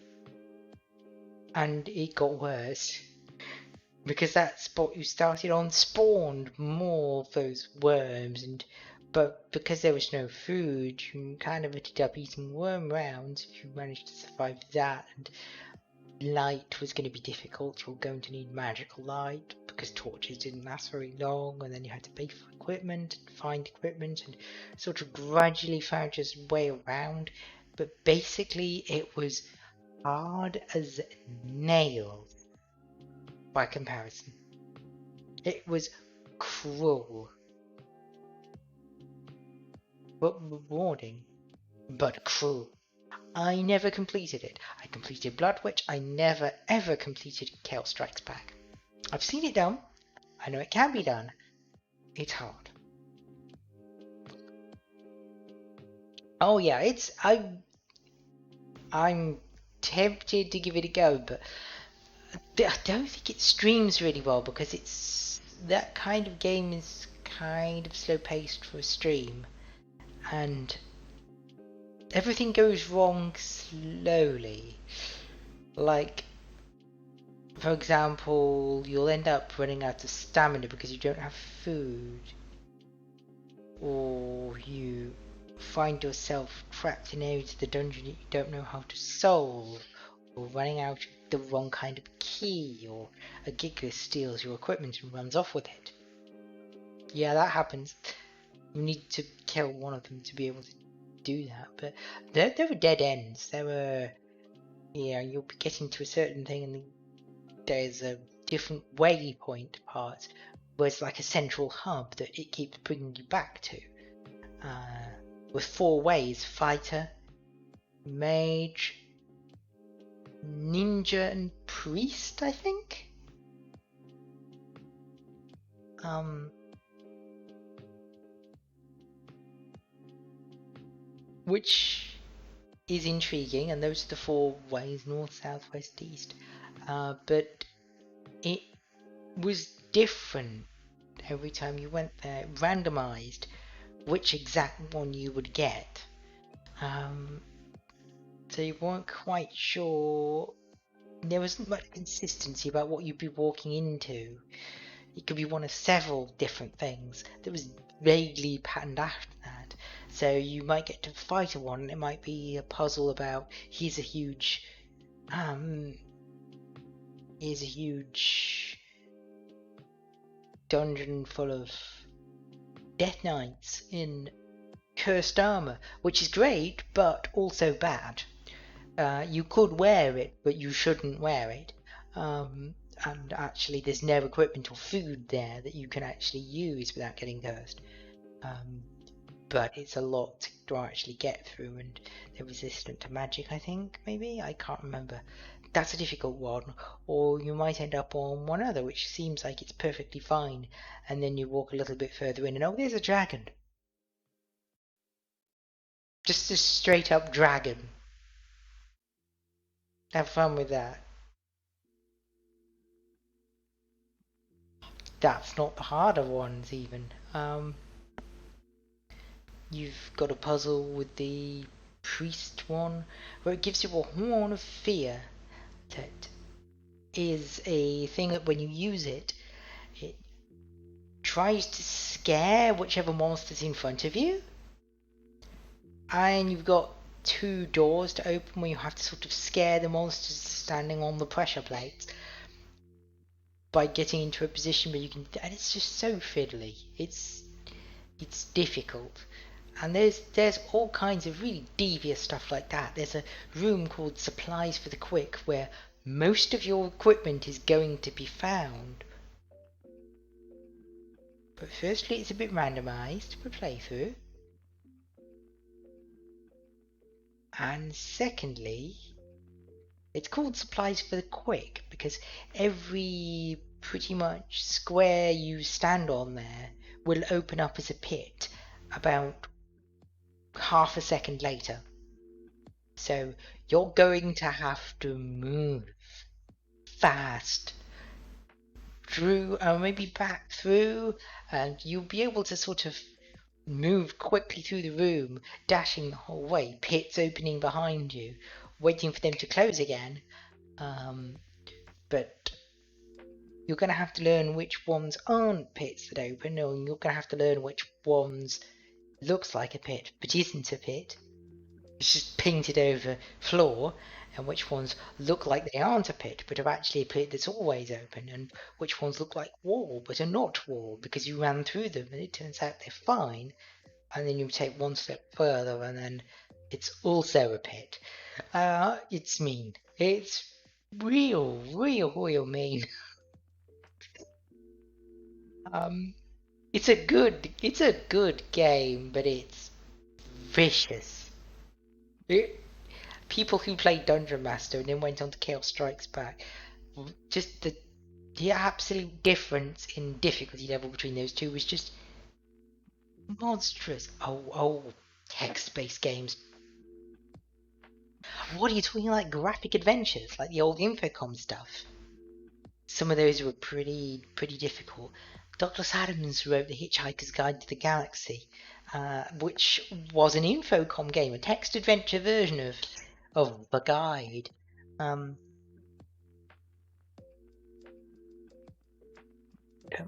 and it got worse because that spot you started on spawned more of those worms, but because there was no food, you kind of ended up eating worm rounds if you managed to survive that, and light was going to be difficult. You were going to need magical light because torches didn't last very long, and then you had to pay for equipment and find equipment and sort of gradually found your way around. But basically it was hard as nails by comparison. It was cruel but rewarding, but cruel. I never completed it. I completed Blood Witch. I never ever completed Chaos Strikes Back. I've seen it done. I know it can be done. It's hard. Oh yeah, I'm tempted to give it a go, but I don't think it streams really well because that kind of game is kind of slow paced for a stream, and everything goes wrong slowly. Like, for example, you'll end up running out of stamina because you don't have food, or you find yourself trapped in areas of the dungeon that you don't know how to solve, or running out of the wrong kind of key, or a giga steals your equipment and runs off with it. Yeah, that happens. You need to kill one of them to be able to do that, but there were dead ends. You'll be getting to a certain thing and there's a different waypoint part where it's like a central hub that it keeps bringing you back to. With 4 ways: fighter, mage, ninja, and priest, I think. Which is intriguing, and those are the 4 ways: north, south, west, east. But it was different every time you went there. It randomized which exact one you would get. So you weren't quite sure. There wasn't much consistency about what you'd be walking into. It could be one of several different things that was vaguely patterned after that. So you might get to fight a one, and it might be a puzzle about here's a huge dungeon full of Death Knights in cursed armor, which is great, but also bad. You could wear it, but you shouldn't wear it. And actually, there's no equipment or food there that you can actually use without getting cursed. But it's a lot to actually get through, and they're resistant to magic, I think, maybe? I can't remember. That's a difficult one. Or you might end up on one other, which seems like it's perfectly fine, and then you walk a little bit further in, and oh, there's a dragon. Just a straight up dragon. Have fun with that. That's not the harder ones, even. You've got a puzzle with the priest one, where it gives you a horn of fear that is a thing that when you use it, it tries to scare whichever monster's in front of you. And you've got 2 doors to open where you have to sort of scare the monsters standing on the pressure plates by getting into a position where you can, and it's just so fiddly. It's difficult. And there's all kinds of really devious stuff like that. There's a room called Supplies for the Quick where most of your equipment is going to be found. But firstly, it's a bit randomized for playthrough. And secondly, it's called Supplies for the Quick because every pretty much square you stand on there will open up as a pit about half a second later. So you're going to have to move fast through, or maybe back through, and you'll be able to sort of move quickly through the room, dashing the whole way, pits opening behind you, waiting for them to close again. But you're going to have to learn which ones aren't pits that open, or you're going to have to learn which ones looks like a pit but isn't a pit. It's just painted over floor, and which ones look like they aren't a pit but are actually a pit that's always open, and which ones look like wall but are not wall because you ran through them and it turns out they're fine, and then you take one step further and then it's also a pit. It's mean. It's real mean. It's a good game, but it's vicious. People who played Dungeon Master and then went on to Chaos Strikes Back, just the absolute difference in difficulty level between those two was just monstrous. Oh, text-based games. What are you talking like graphic adventures, like the old Infocom stuff? Some of those were pretty difficult. Douglas Adams wrote The Hitchhiker's Guide to the Galaxy, which was an Infocom game, a text adventure version of the guide. Don't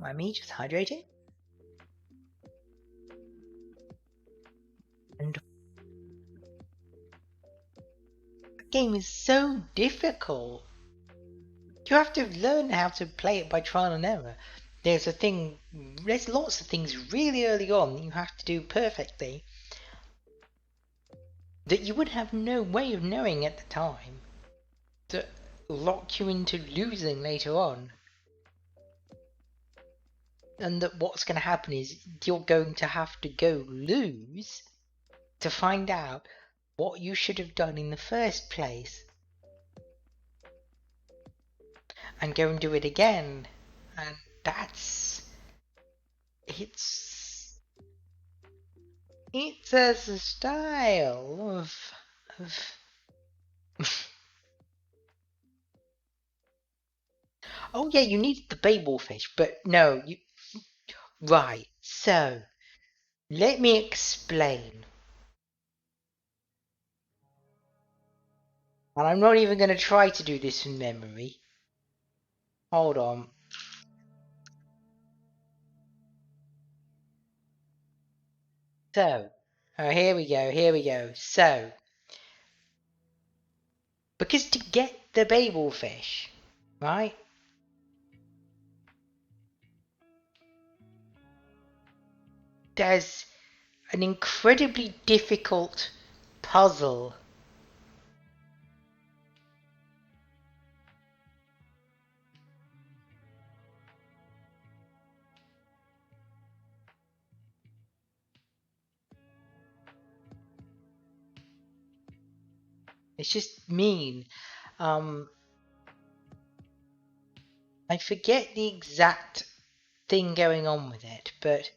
mind me, just hydrating. And the game is so difficult. You have to learn how to play it by trial and error. There's lots of things really early on that you have to do perfectly that you would have no way of knowing at the time, that lock you into losing later on. And that what's going to happen is you're going to have to go lose to find out what you should have done in the first place. And go and do it again. And it's a style of Oh yeah, you need the Babel fish, but no, you right. So let me explain. And I'm not even going to try to do this from memory. Hold on. So, oh, here we go, here we go. So, because to get the Babel fish, right? There's an incredibly difficult puzzle. It's just mean. Um, I forget the exact thing going on with it, but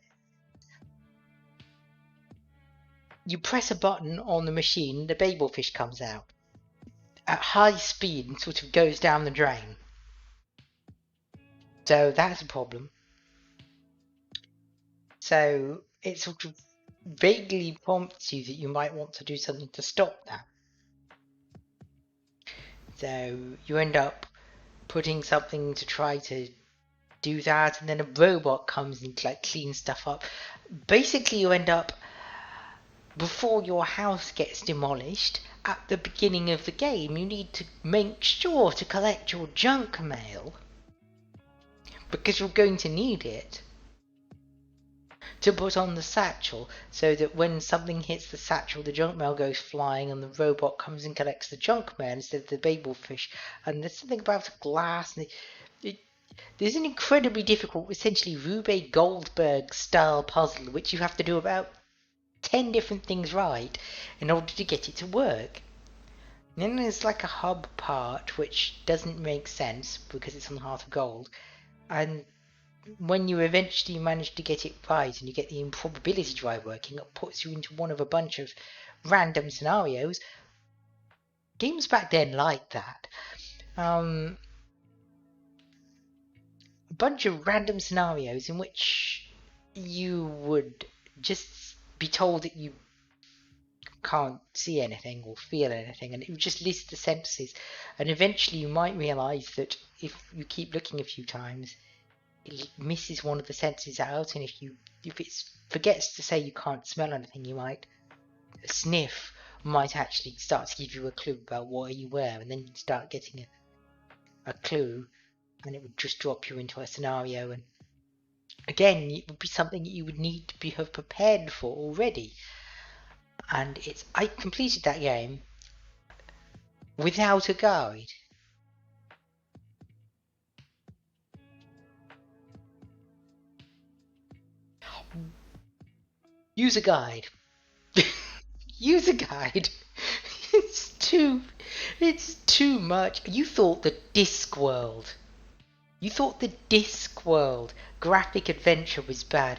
you press a button on the machine, the Babel fish comes out at high speed and sort of goes down the drain. So that's a problem. So it sort of vaguely prompts you that you might want to do something to stop that. So you end up putting something to try to do that, and then a robot comes and like cleans stuff up. Basically, you end up before your house gets demolished. At the beginning of the game, you need to make sure to collect your junk mail because you're going to need it to put on the satchel, so that when something hits the satchel, the junk mail goes flying and the robot comes and collects the junk mail instead of the Babel fish. And there's something about the glass, and there's an incredibly difficult, essentially Rube Goldberg style puzzle, which you have to do about 10 different things right in order to get it to work. And then there's like a hub part which doesn't make sense because it's on the Heart of Gold, and when you eventually manage to get it right and you get the improbability drive working, it puts you into one of a bunch of random scenarios. Games back then like that. A bunch of random scenarios in which you would just be told that you can't see anything or feel anything, and it would just list the senses, and eventually you might realize that if you keep looking a few times it misses one of the senses out, and if it forgets to say you can't smell anything, you might sniff might actually start to give you a clue about what you were, and then you'd start getting a clue, and it would just drop you into a scenario, and again it would be something that you would need to have prepared for already. And I completed that game without a guide. Use a guide. Use a guide. It's too much. You thought the Discworld. You thought the Discworld graphic adventure was bad.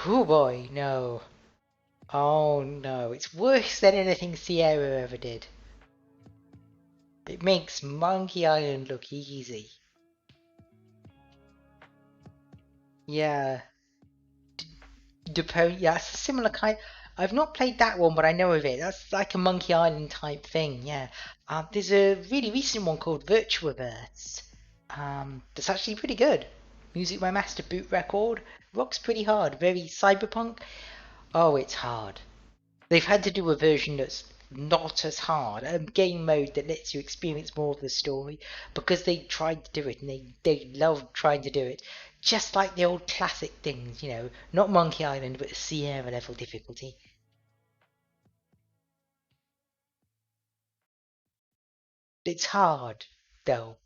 Oh boy, no. Oh no, it's worse than anything Sierra ever did. It makes Monkey Island look easy. Yeah. Yeah, it's a similar kind. I've not played that one, but I know of it. That's like a Monkey Island type thing, yeah. There's a really recent one called Virtuaverse. That's actually pretty good. Music by Master Boot Record. Rocks pretty hard. Very cyberpunk. Oh, it's hard. They've had to do a version that's not as hard, a game mode that lets you experience more of the story, because they tried to do it and they loved trying to do it. Just like the old classic things, not Monkey Island, but Sierra level difficulty. It's hard, though.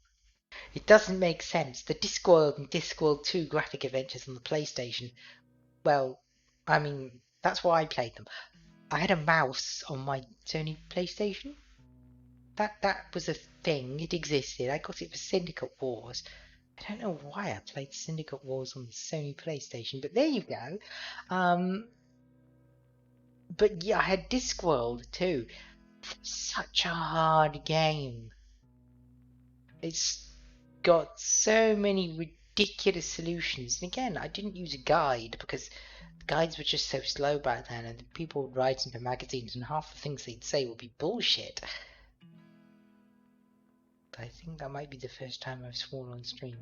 It doesn't make sense. The Discworld and Discworld 2 graphic adventures on the PlayStation, well, I mean, that's why I played them. I had a mouse on my Sony PlayStation. That was a thing. It existed. I got it for Syndicate Wars. I don't know why I played Syndicate Wars on the Sony PlayStation, but there you go. But yeah, I had Discworld too. such a hard game. It's got so many ridiculous solutions. And again, I didn't use a guide because the guides were just so slow back then, and people would write into magazines, and half the things they'd say would be bullshit. I think that might be the first time I've sworn on stream.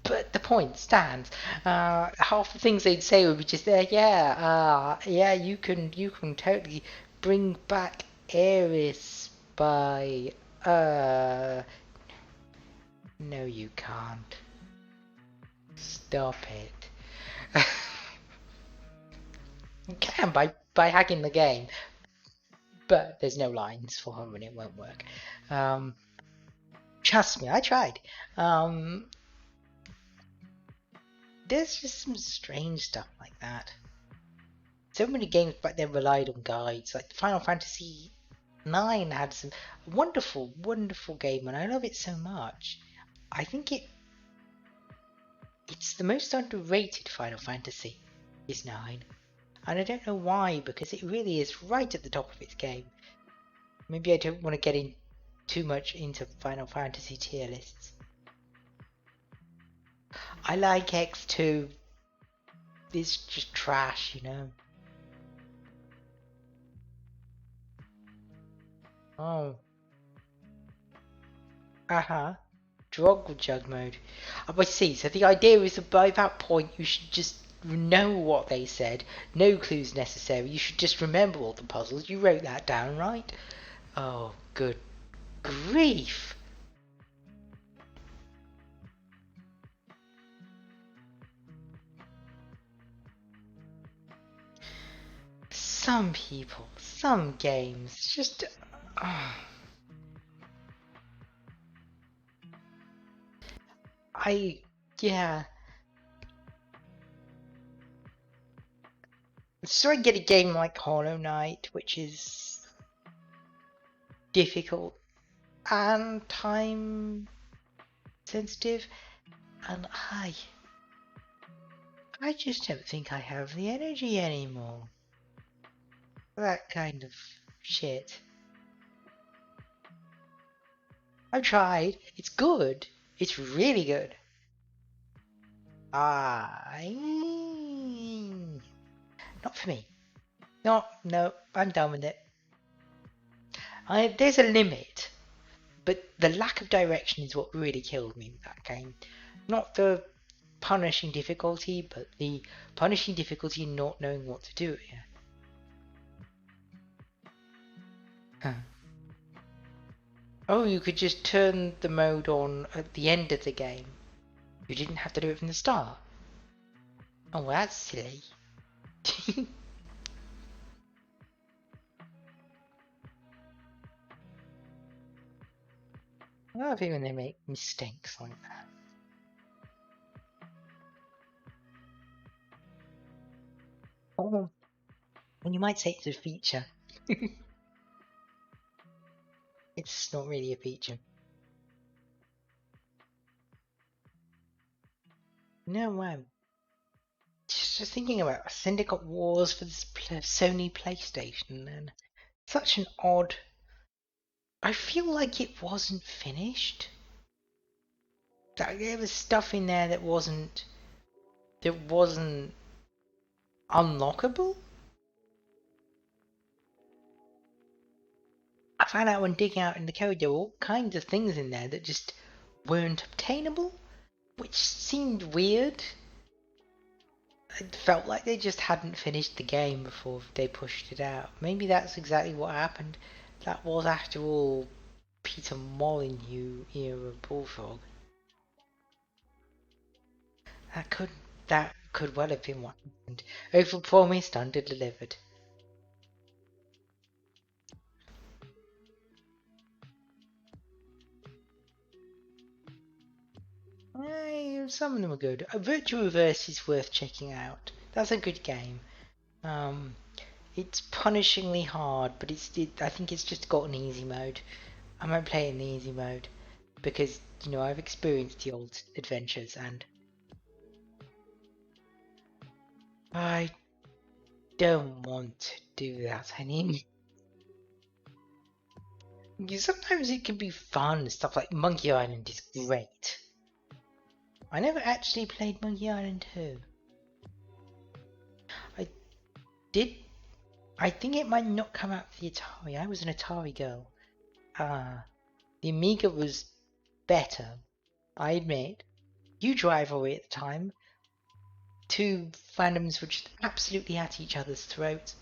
But the point stands. Half the things they'd say would be just there. Yeah, you can totally bring back Eris by. No, you can't. Stop it. You can by hacking the game, but there's no lines for them and it won't work. Trust me, I tried. There's just some strange stuff like that. So many games back then relied on guides. Like Final Fantasy IX had some wonderful, wonderful game, and I love it so much. I think it's the most underrated Final Fantasy is 9. And I don't know why, because it really is right at the top of its game. Maybe I don't want to get in too much into Final Fantasy tier lists. I like X2. It's just trash, you know. Oh. Drog jug mode. Oh, I see. So the idea is that by that point you should just know what they said. No clues necessary. You should just remember all the puzzles. You wrote that down, right? Oh, good grief. Some people, some games, just... yeah. So I get a game like Hollow Knight, which is difficult and time sensitive, and I just don't think I have the energy anymore for that kind of shit. I've tried. It's good. It's really good. Not for me. No, I'm done with it. There's a limit, but the lack of direction is what really killed me with that game. Not the punishing difficulty, but the punishing difficulty in not knowing what to do here. Oh, you could just turn the mode on at the end of the game. You didn't have to do it from the start. Oh, well, that's silly. I love it when they make mistakes like that. Oh, and you might say it's a feature. It's not really a feature. No, wow. Just thinking about Syndicate Wars for the Sony PlayStation, and such an odd... I feel like it wasn't finished. There was stuff in there that wasn't unlockable. I found out when digging out in the code there were all kinds of things in there that just weren't obtainable, which seemed weird. It felt like they just hadn't finished the game before they pushed it out. Maybe that's exactly what happened. That was, after all, Peter Molyneux era Bullfrog. That could well have been what happened. Overpromised, under-delivered. Some of them are good. Virtual Reverse is worth checking out. That's a good game. It's punishingly hard, but I think it's just got an easy mode. I might play it in the easy mode because, you know, I've experienced the old adventures and I don't want to do without any. Sometimes it can be fun. Stuff like Monkey Island is great. I never actually played Monkey Island 2. I did. I think it might not come out for the Atari. I was an Atari girl. The Amiga was better, I admit. Huge rivalry at the time. Two fandoms were just absolutely at each other's throats.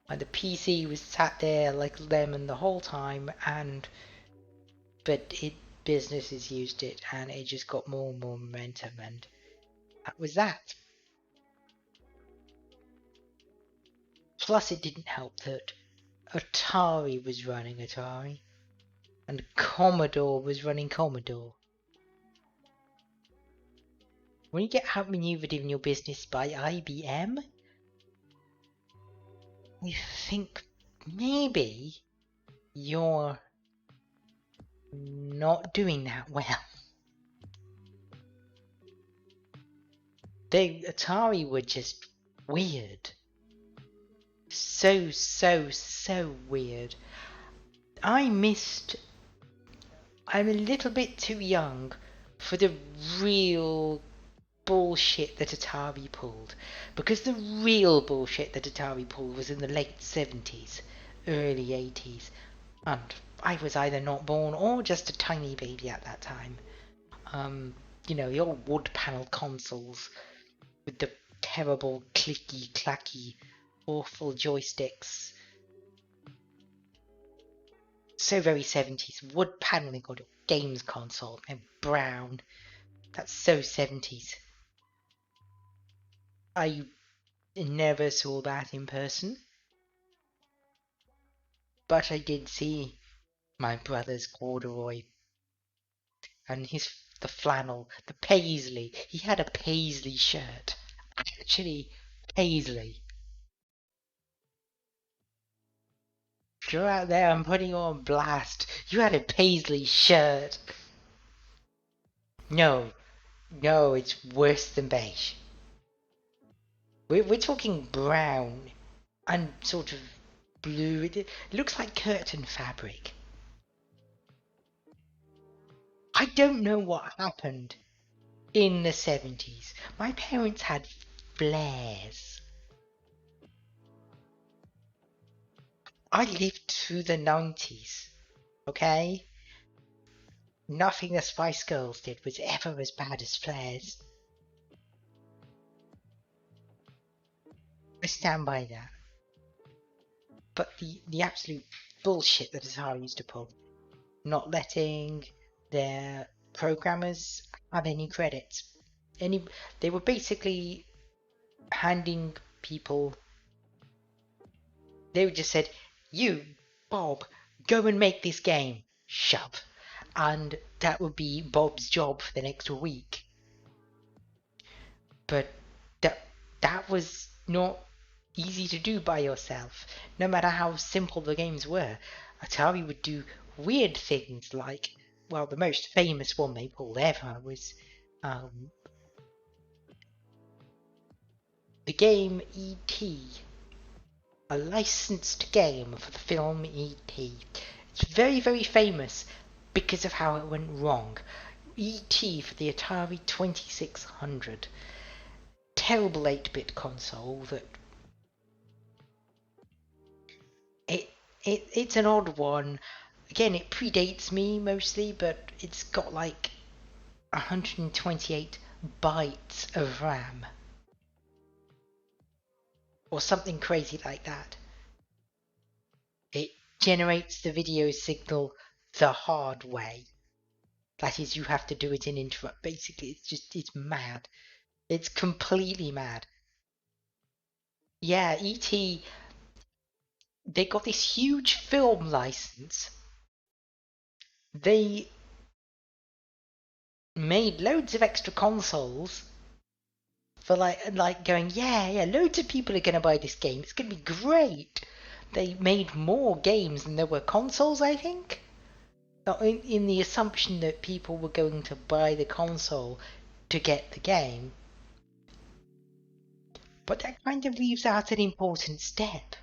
And the PC was sat there like lemon the whole time, but businesses used it, and it just got more and more momentum, and that was that. Plus, it didn't help that Atari was running Atari, and Commodore was running Commodore. When you get outmaneuvered in your business by IBM, you think maybe you're not doing that well. Atari were just weird. So weird. I'm a little bit too young for the real bullshit that Atari pulled, because the real bullshit that Atari pulled was in the late 70s, early 80s, and I was either not born or just a tiny baby at that time. The old wood panel consoles with the terrible clicky clacky awful joysticks. So very 70s. Wood paneling on your games console and brown. That's so 70s. I never saw that in person, but I did see my brother's corduroy and the flannel, the paisley. He had a paisley shirt. Actually, paisley. You're out there, I'm putting you on blast. You had a paisley shirt. No, it's worse than beige. We're talking brown and sort of blue. It looks like curtain fabric. I don't know what happened in the 70s. My parents had flares. I lived through the 90s, okay? Nothing the Spice Girls did was ever as bad as flares. I stand by that. But the absolute bullshit that Atari used to pull, not letting their programmers have any credits. They were basically handing people. They just said, "You, Bob, go and make this game." Shove. And that would be Bob's job for the next week. But that was not easy to do by yourself, no matter how simple the games were. Atari would do weird things like, well, the most famous one they pulled ever was the game E.T., a licensed game for the film E.T. It's very, very famous because of how it went wrong. E.T. for the Atari 2600. Terrible 8-bit console that it's an odd one. Again, it predates me mostly, but it's got like 128 bytes of RAM. Or something crazy like that. It generates the video signal the hard way. That is, you have to do it in interrupt. Basically, it's mad. It's completely mad. Yeah, E.T., they got this huge film license. They made loads of extra consoles for like going, yeah, loads of people are gonna buy this game. It's gonna be great. They made more games than there were consoles, I think. In the assumption that people were going to buy the console to get the game. But that kind of leaves out an important step.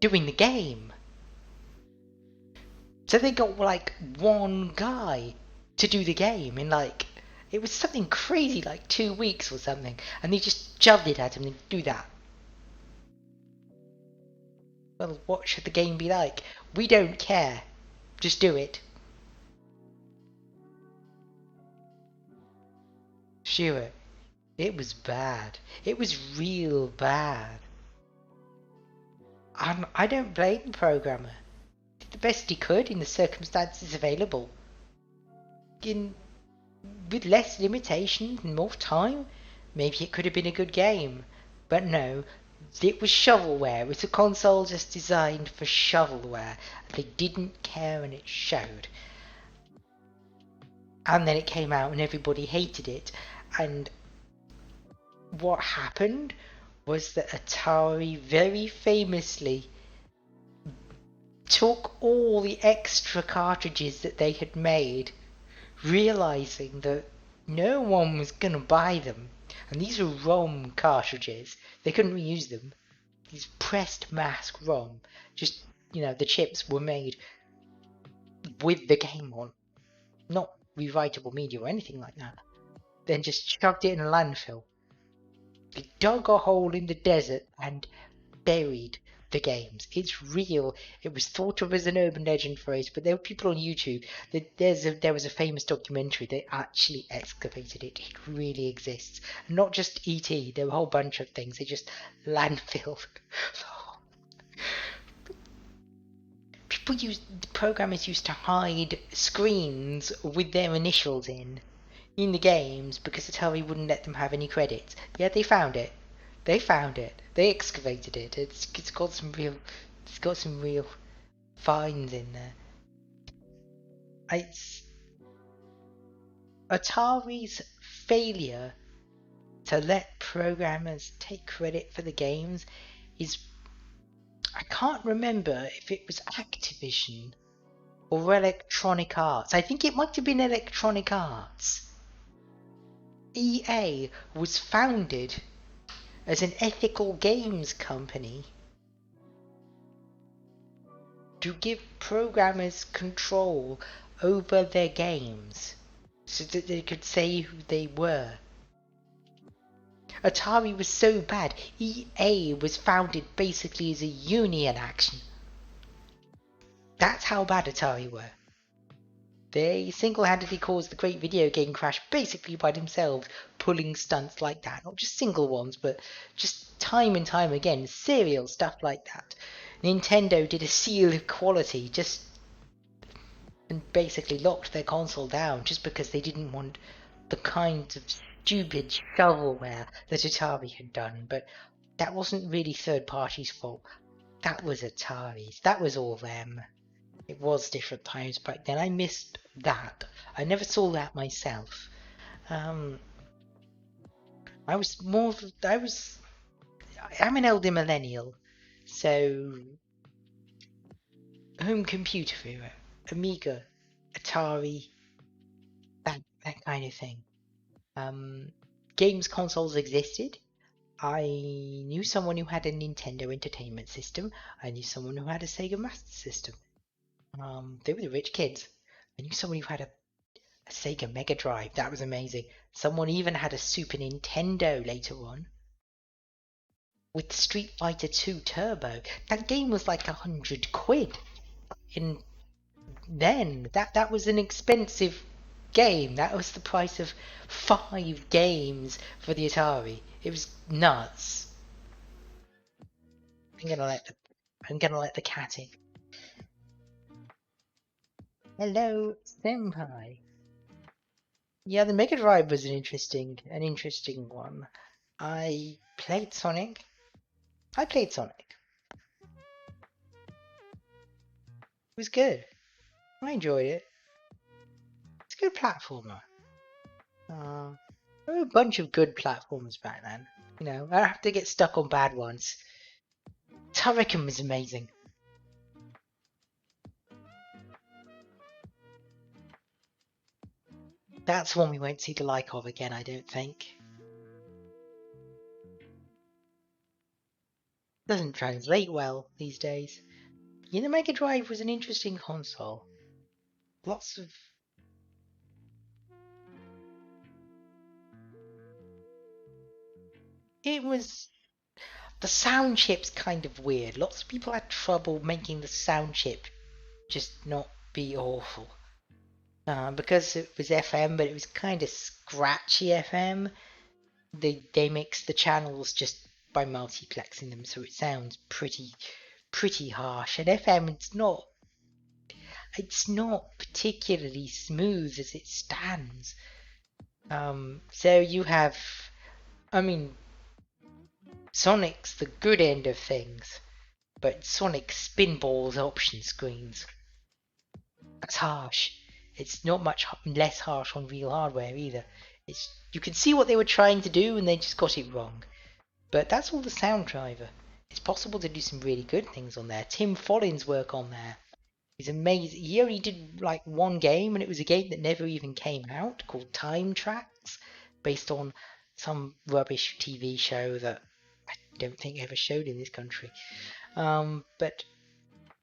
doing the game. So they got like one guy to do the game in like, it was something crazy, like 2 weeks or something, and they just shoved it at him and do that. Well, what should the game be like? We don't care. Just do it. Sure, it was bad. It was real bad. I don't blame the programmer. He did the best he could in the circumstances available. With less limitations and more time, maybe it could have been a good game. But no, it was shovelware. It was a console just designed for shovelware. They didn't care and it showed. And then it came out and everybody hated it. And what happened was that Atari very famously took all the extra cartridges that they had made, realizing that no one was gonna buy them, and these were ROM cartridges. They couldn't reuse them. These pressed mask ROM, just, the chips were made with the game on, not rewritable media or anything like that. Then just chucked it in a landfill. They dug a hole in the desert and buried the games. It's real. It was thought of as an urban legend phrase, but there were people on YouTube that there was a famous documentary that actually excavated it. It really exists. Not just ET, there were a whole bunch of things. They just landfilled. Programmers used to hide screens with their initials in the games because Atari wouldn't let them have any credits. Yeah, they found it. They found it. They excavated it. It's got some real finds in there. It's Atari's failure to let programmers take credit for the games is, I can't remember if it was Activision or Electronic Arts. I think it might have been Electronic Arts. EA was founded as an ethical games company to give programmers control over their games so that they could say who they were. Atari was so bad, EA was founded basically as a union action. That's how bad Atari were. They single-handedly caused the great video game crash basically by themselves, pulling stunts like that. Not just single ones, but just time and time again, serial stuff like that. Nintendo did a seal of quality and basically locked their console down just because they didn't want the kind of stupid shovelware that Atari had done. But that wasn't really third party's fault. That was Atari's. That was all them. It was different times back then. I missed that. I never saw that myself. I'm an elder millennial, so home computer era, Amiga, Atari, that kind of thing. Games consoles existed. I knew someone who had a Nintendo Entertainment System. I knew someone who had a Sega Master System. They were the rich kids. I knew someone who had a Sega Mega Drive. That was amazing. Someone even had a Super Nintendo later on with Street Fighter 2 Turbo. That game was like £100. And then that was an expensive game. That was the price of 5 games for the Atari. It was nuts. I'm gonna let the cat in. Hello, senpai. Yeah, the Mega Drive was an interesting one. I played Sonic. It was good. I enjoyed it. It's a good platformer. There were a bunch of good platformers back then. I have to get stuck on bad ones. Turrican was amazing. That's one we won't see the like of again, I don't think. Doesn't translate well these days. The Mega Drive was an interesting console. Lots of... It was... The sound chip's kind of weird. Lots of people had trouble making the sound chip just not be awful. Because it was FM, but it was kind of scratchy FM. They mix the channels just by multiplexing them, so it sounds pretty harsh. And FM, it's not particularly smooth as it stands. So you have, I mean, Sonic's the good end of things, but Sonic Spinball's option screens. That's harsh. It's not much less harsh on real hardware either. You can see what they were trying to do and they just got it wrong. But that's all the sound driver. It's possible to do some really good things on there. Tim Follin's work on there is amazing. He only did like one game, and it was a game that never even came out, called Time Tracks, based on some rubbish TV show that I don't think ever showed in this country. But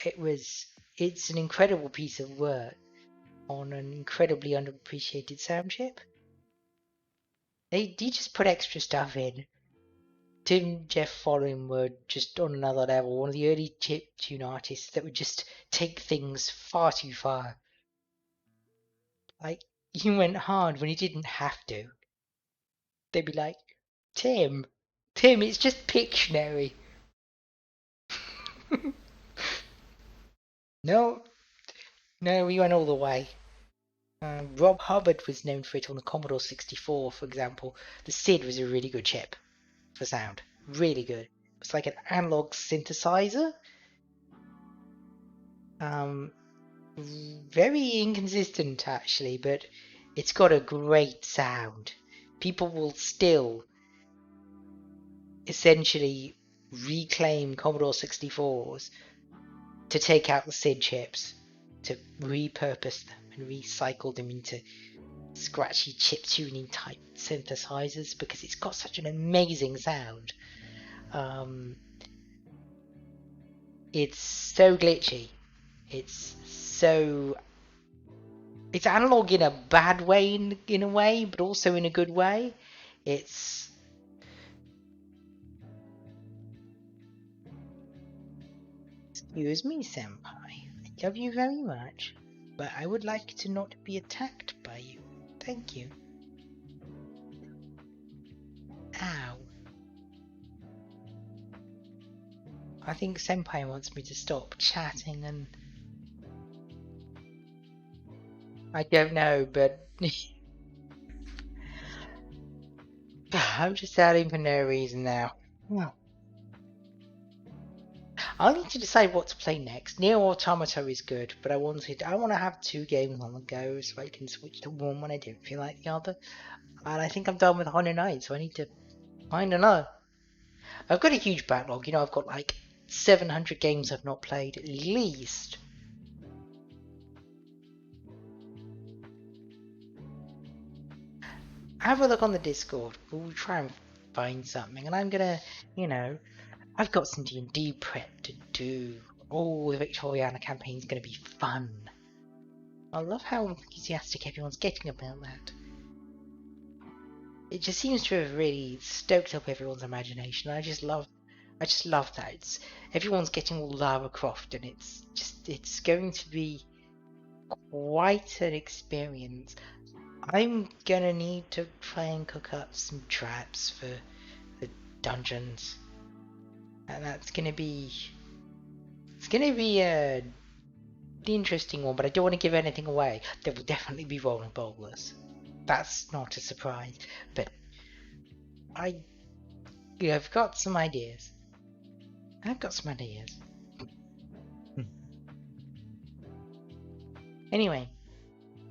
it's an incredible piece of work on an incredibly underappreciated sound chip. They just put extra stuff in. Jeff Follin were just on another level, one of the early chiptune artists that would just take things far too far. Like, he went hard when he didn't have to. They'd be like, Tim, it's just Pictionary. No, we went all the way. Rob Hubbard was known for it on the Commodore 64, for example. The SID was a really good chip for sound. Really good. It's like an analog synthesizer. Very inconsistent actually, but it's got a great sound. People will still essentially reclaim Commodore 64s to take out the SID chips, to repurpose them and recycle them into scratchy chip tuning type synthesizers because it's got such an amazing sound. It's so glitchy. It's analog in a bad way in a way, but also in a good way. Excuse me, senpai. I love you very much, but I would like to not be attacked by you. Thank you. Ow. I think senpai wants me to stop chatting and... I don't know, but... I'm just shouting for no reason now. I'll need to decide what to play next. Nier Automata is good, but I want to have 2 games on the go so I can switch to one when I don't feel like the other. And I think I'm done with Hollow Knight, so I need to find another. I've got a huge backlog, I've got like 700 games I've not played, at least. Have a look on the Discord. We'll try and find something, and I'm gonna, I've got some D&D prep to do. Oh, the Victoriana campaign's gonna be fun. I love how enthusiastic everyone's getting about that. It just seems to have really stoked up everyone's imagination. I just love that. Everyone's getting all Lara Croft, and it's going to be quite an experience. I'm gonna need to try and cook up some traps for the dungeons. And it's gonna be an interesting one, but I don't want to give anything away. There will definitely be rolling boulders. That's not a surprise, but I've got some ideas. Anyway,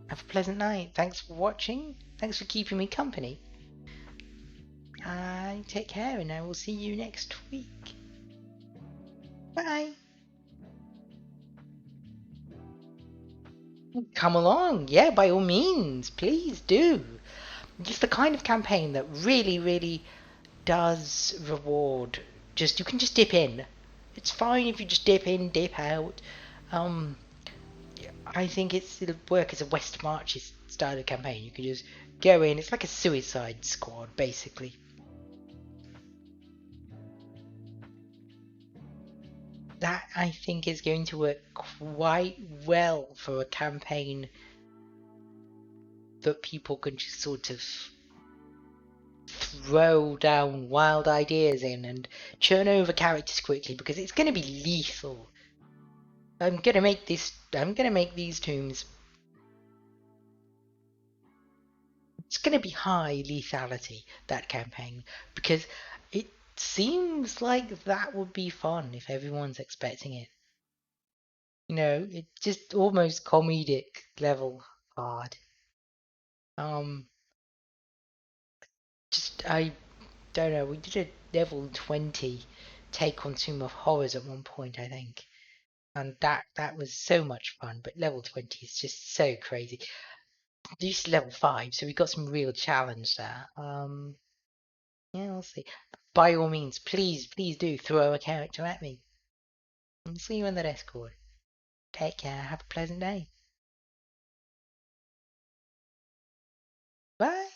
have a pleasant night. Thanks for watching. Thanks for keeping me company. Take care, and I will see you next week. Bye. Come along, yeah, by all means, please do. It's the kind of campaign that really, really does reward you can just dip in. It's fine if you just dip in, dip out. I think it'll work as a West Marches style of campaign. You can just go in. It's like a Suicide Squad, basically. That I think is going to work quite well for a campaign that people can just sort of throw down wild ideas in and churn over characters quickly, because it's going to be lethal. I'm going to make these tombs. It's going to be high lethality, that campaign, because it seems like that would be fun if everyone's expecting it. It's just almost comedic level hard. I don't know. We did a level 20 take on Tomb of Horrors at one point, I think, and that was so much fun. But level 20 is just so crazy. This is level 5, so we got some real challenge there. Yeah, we'll see. By all means, please do throw a character at me. And see you in the Discord. Take care. Have a pleasant day. Bye.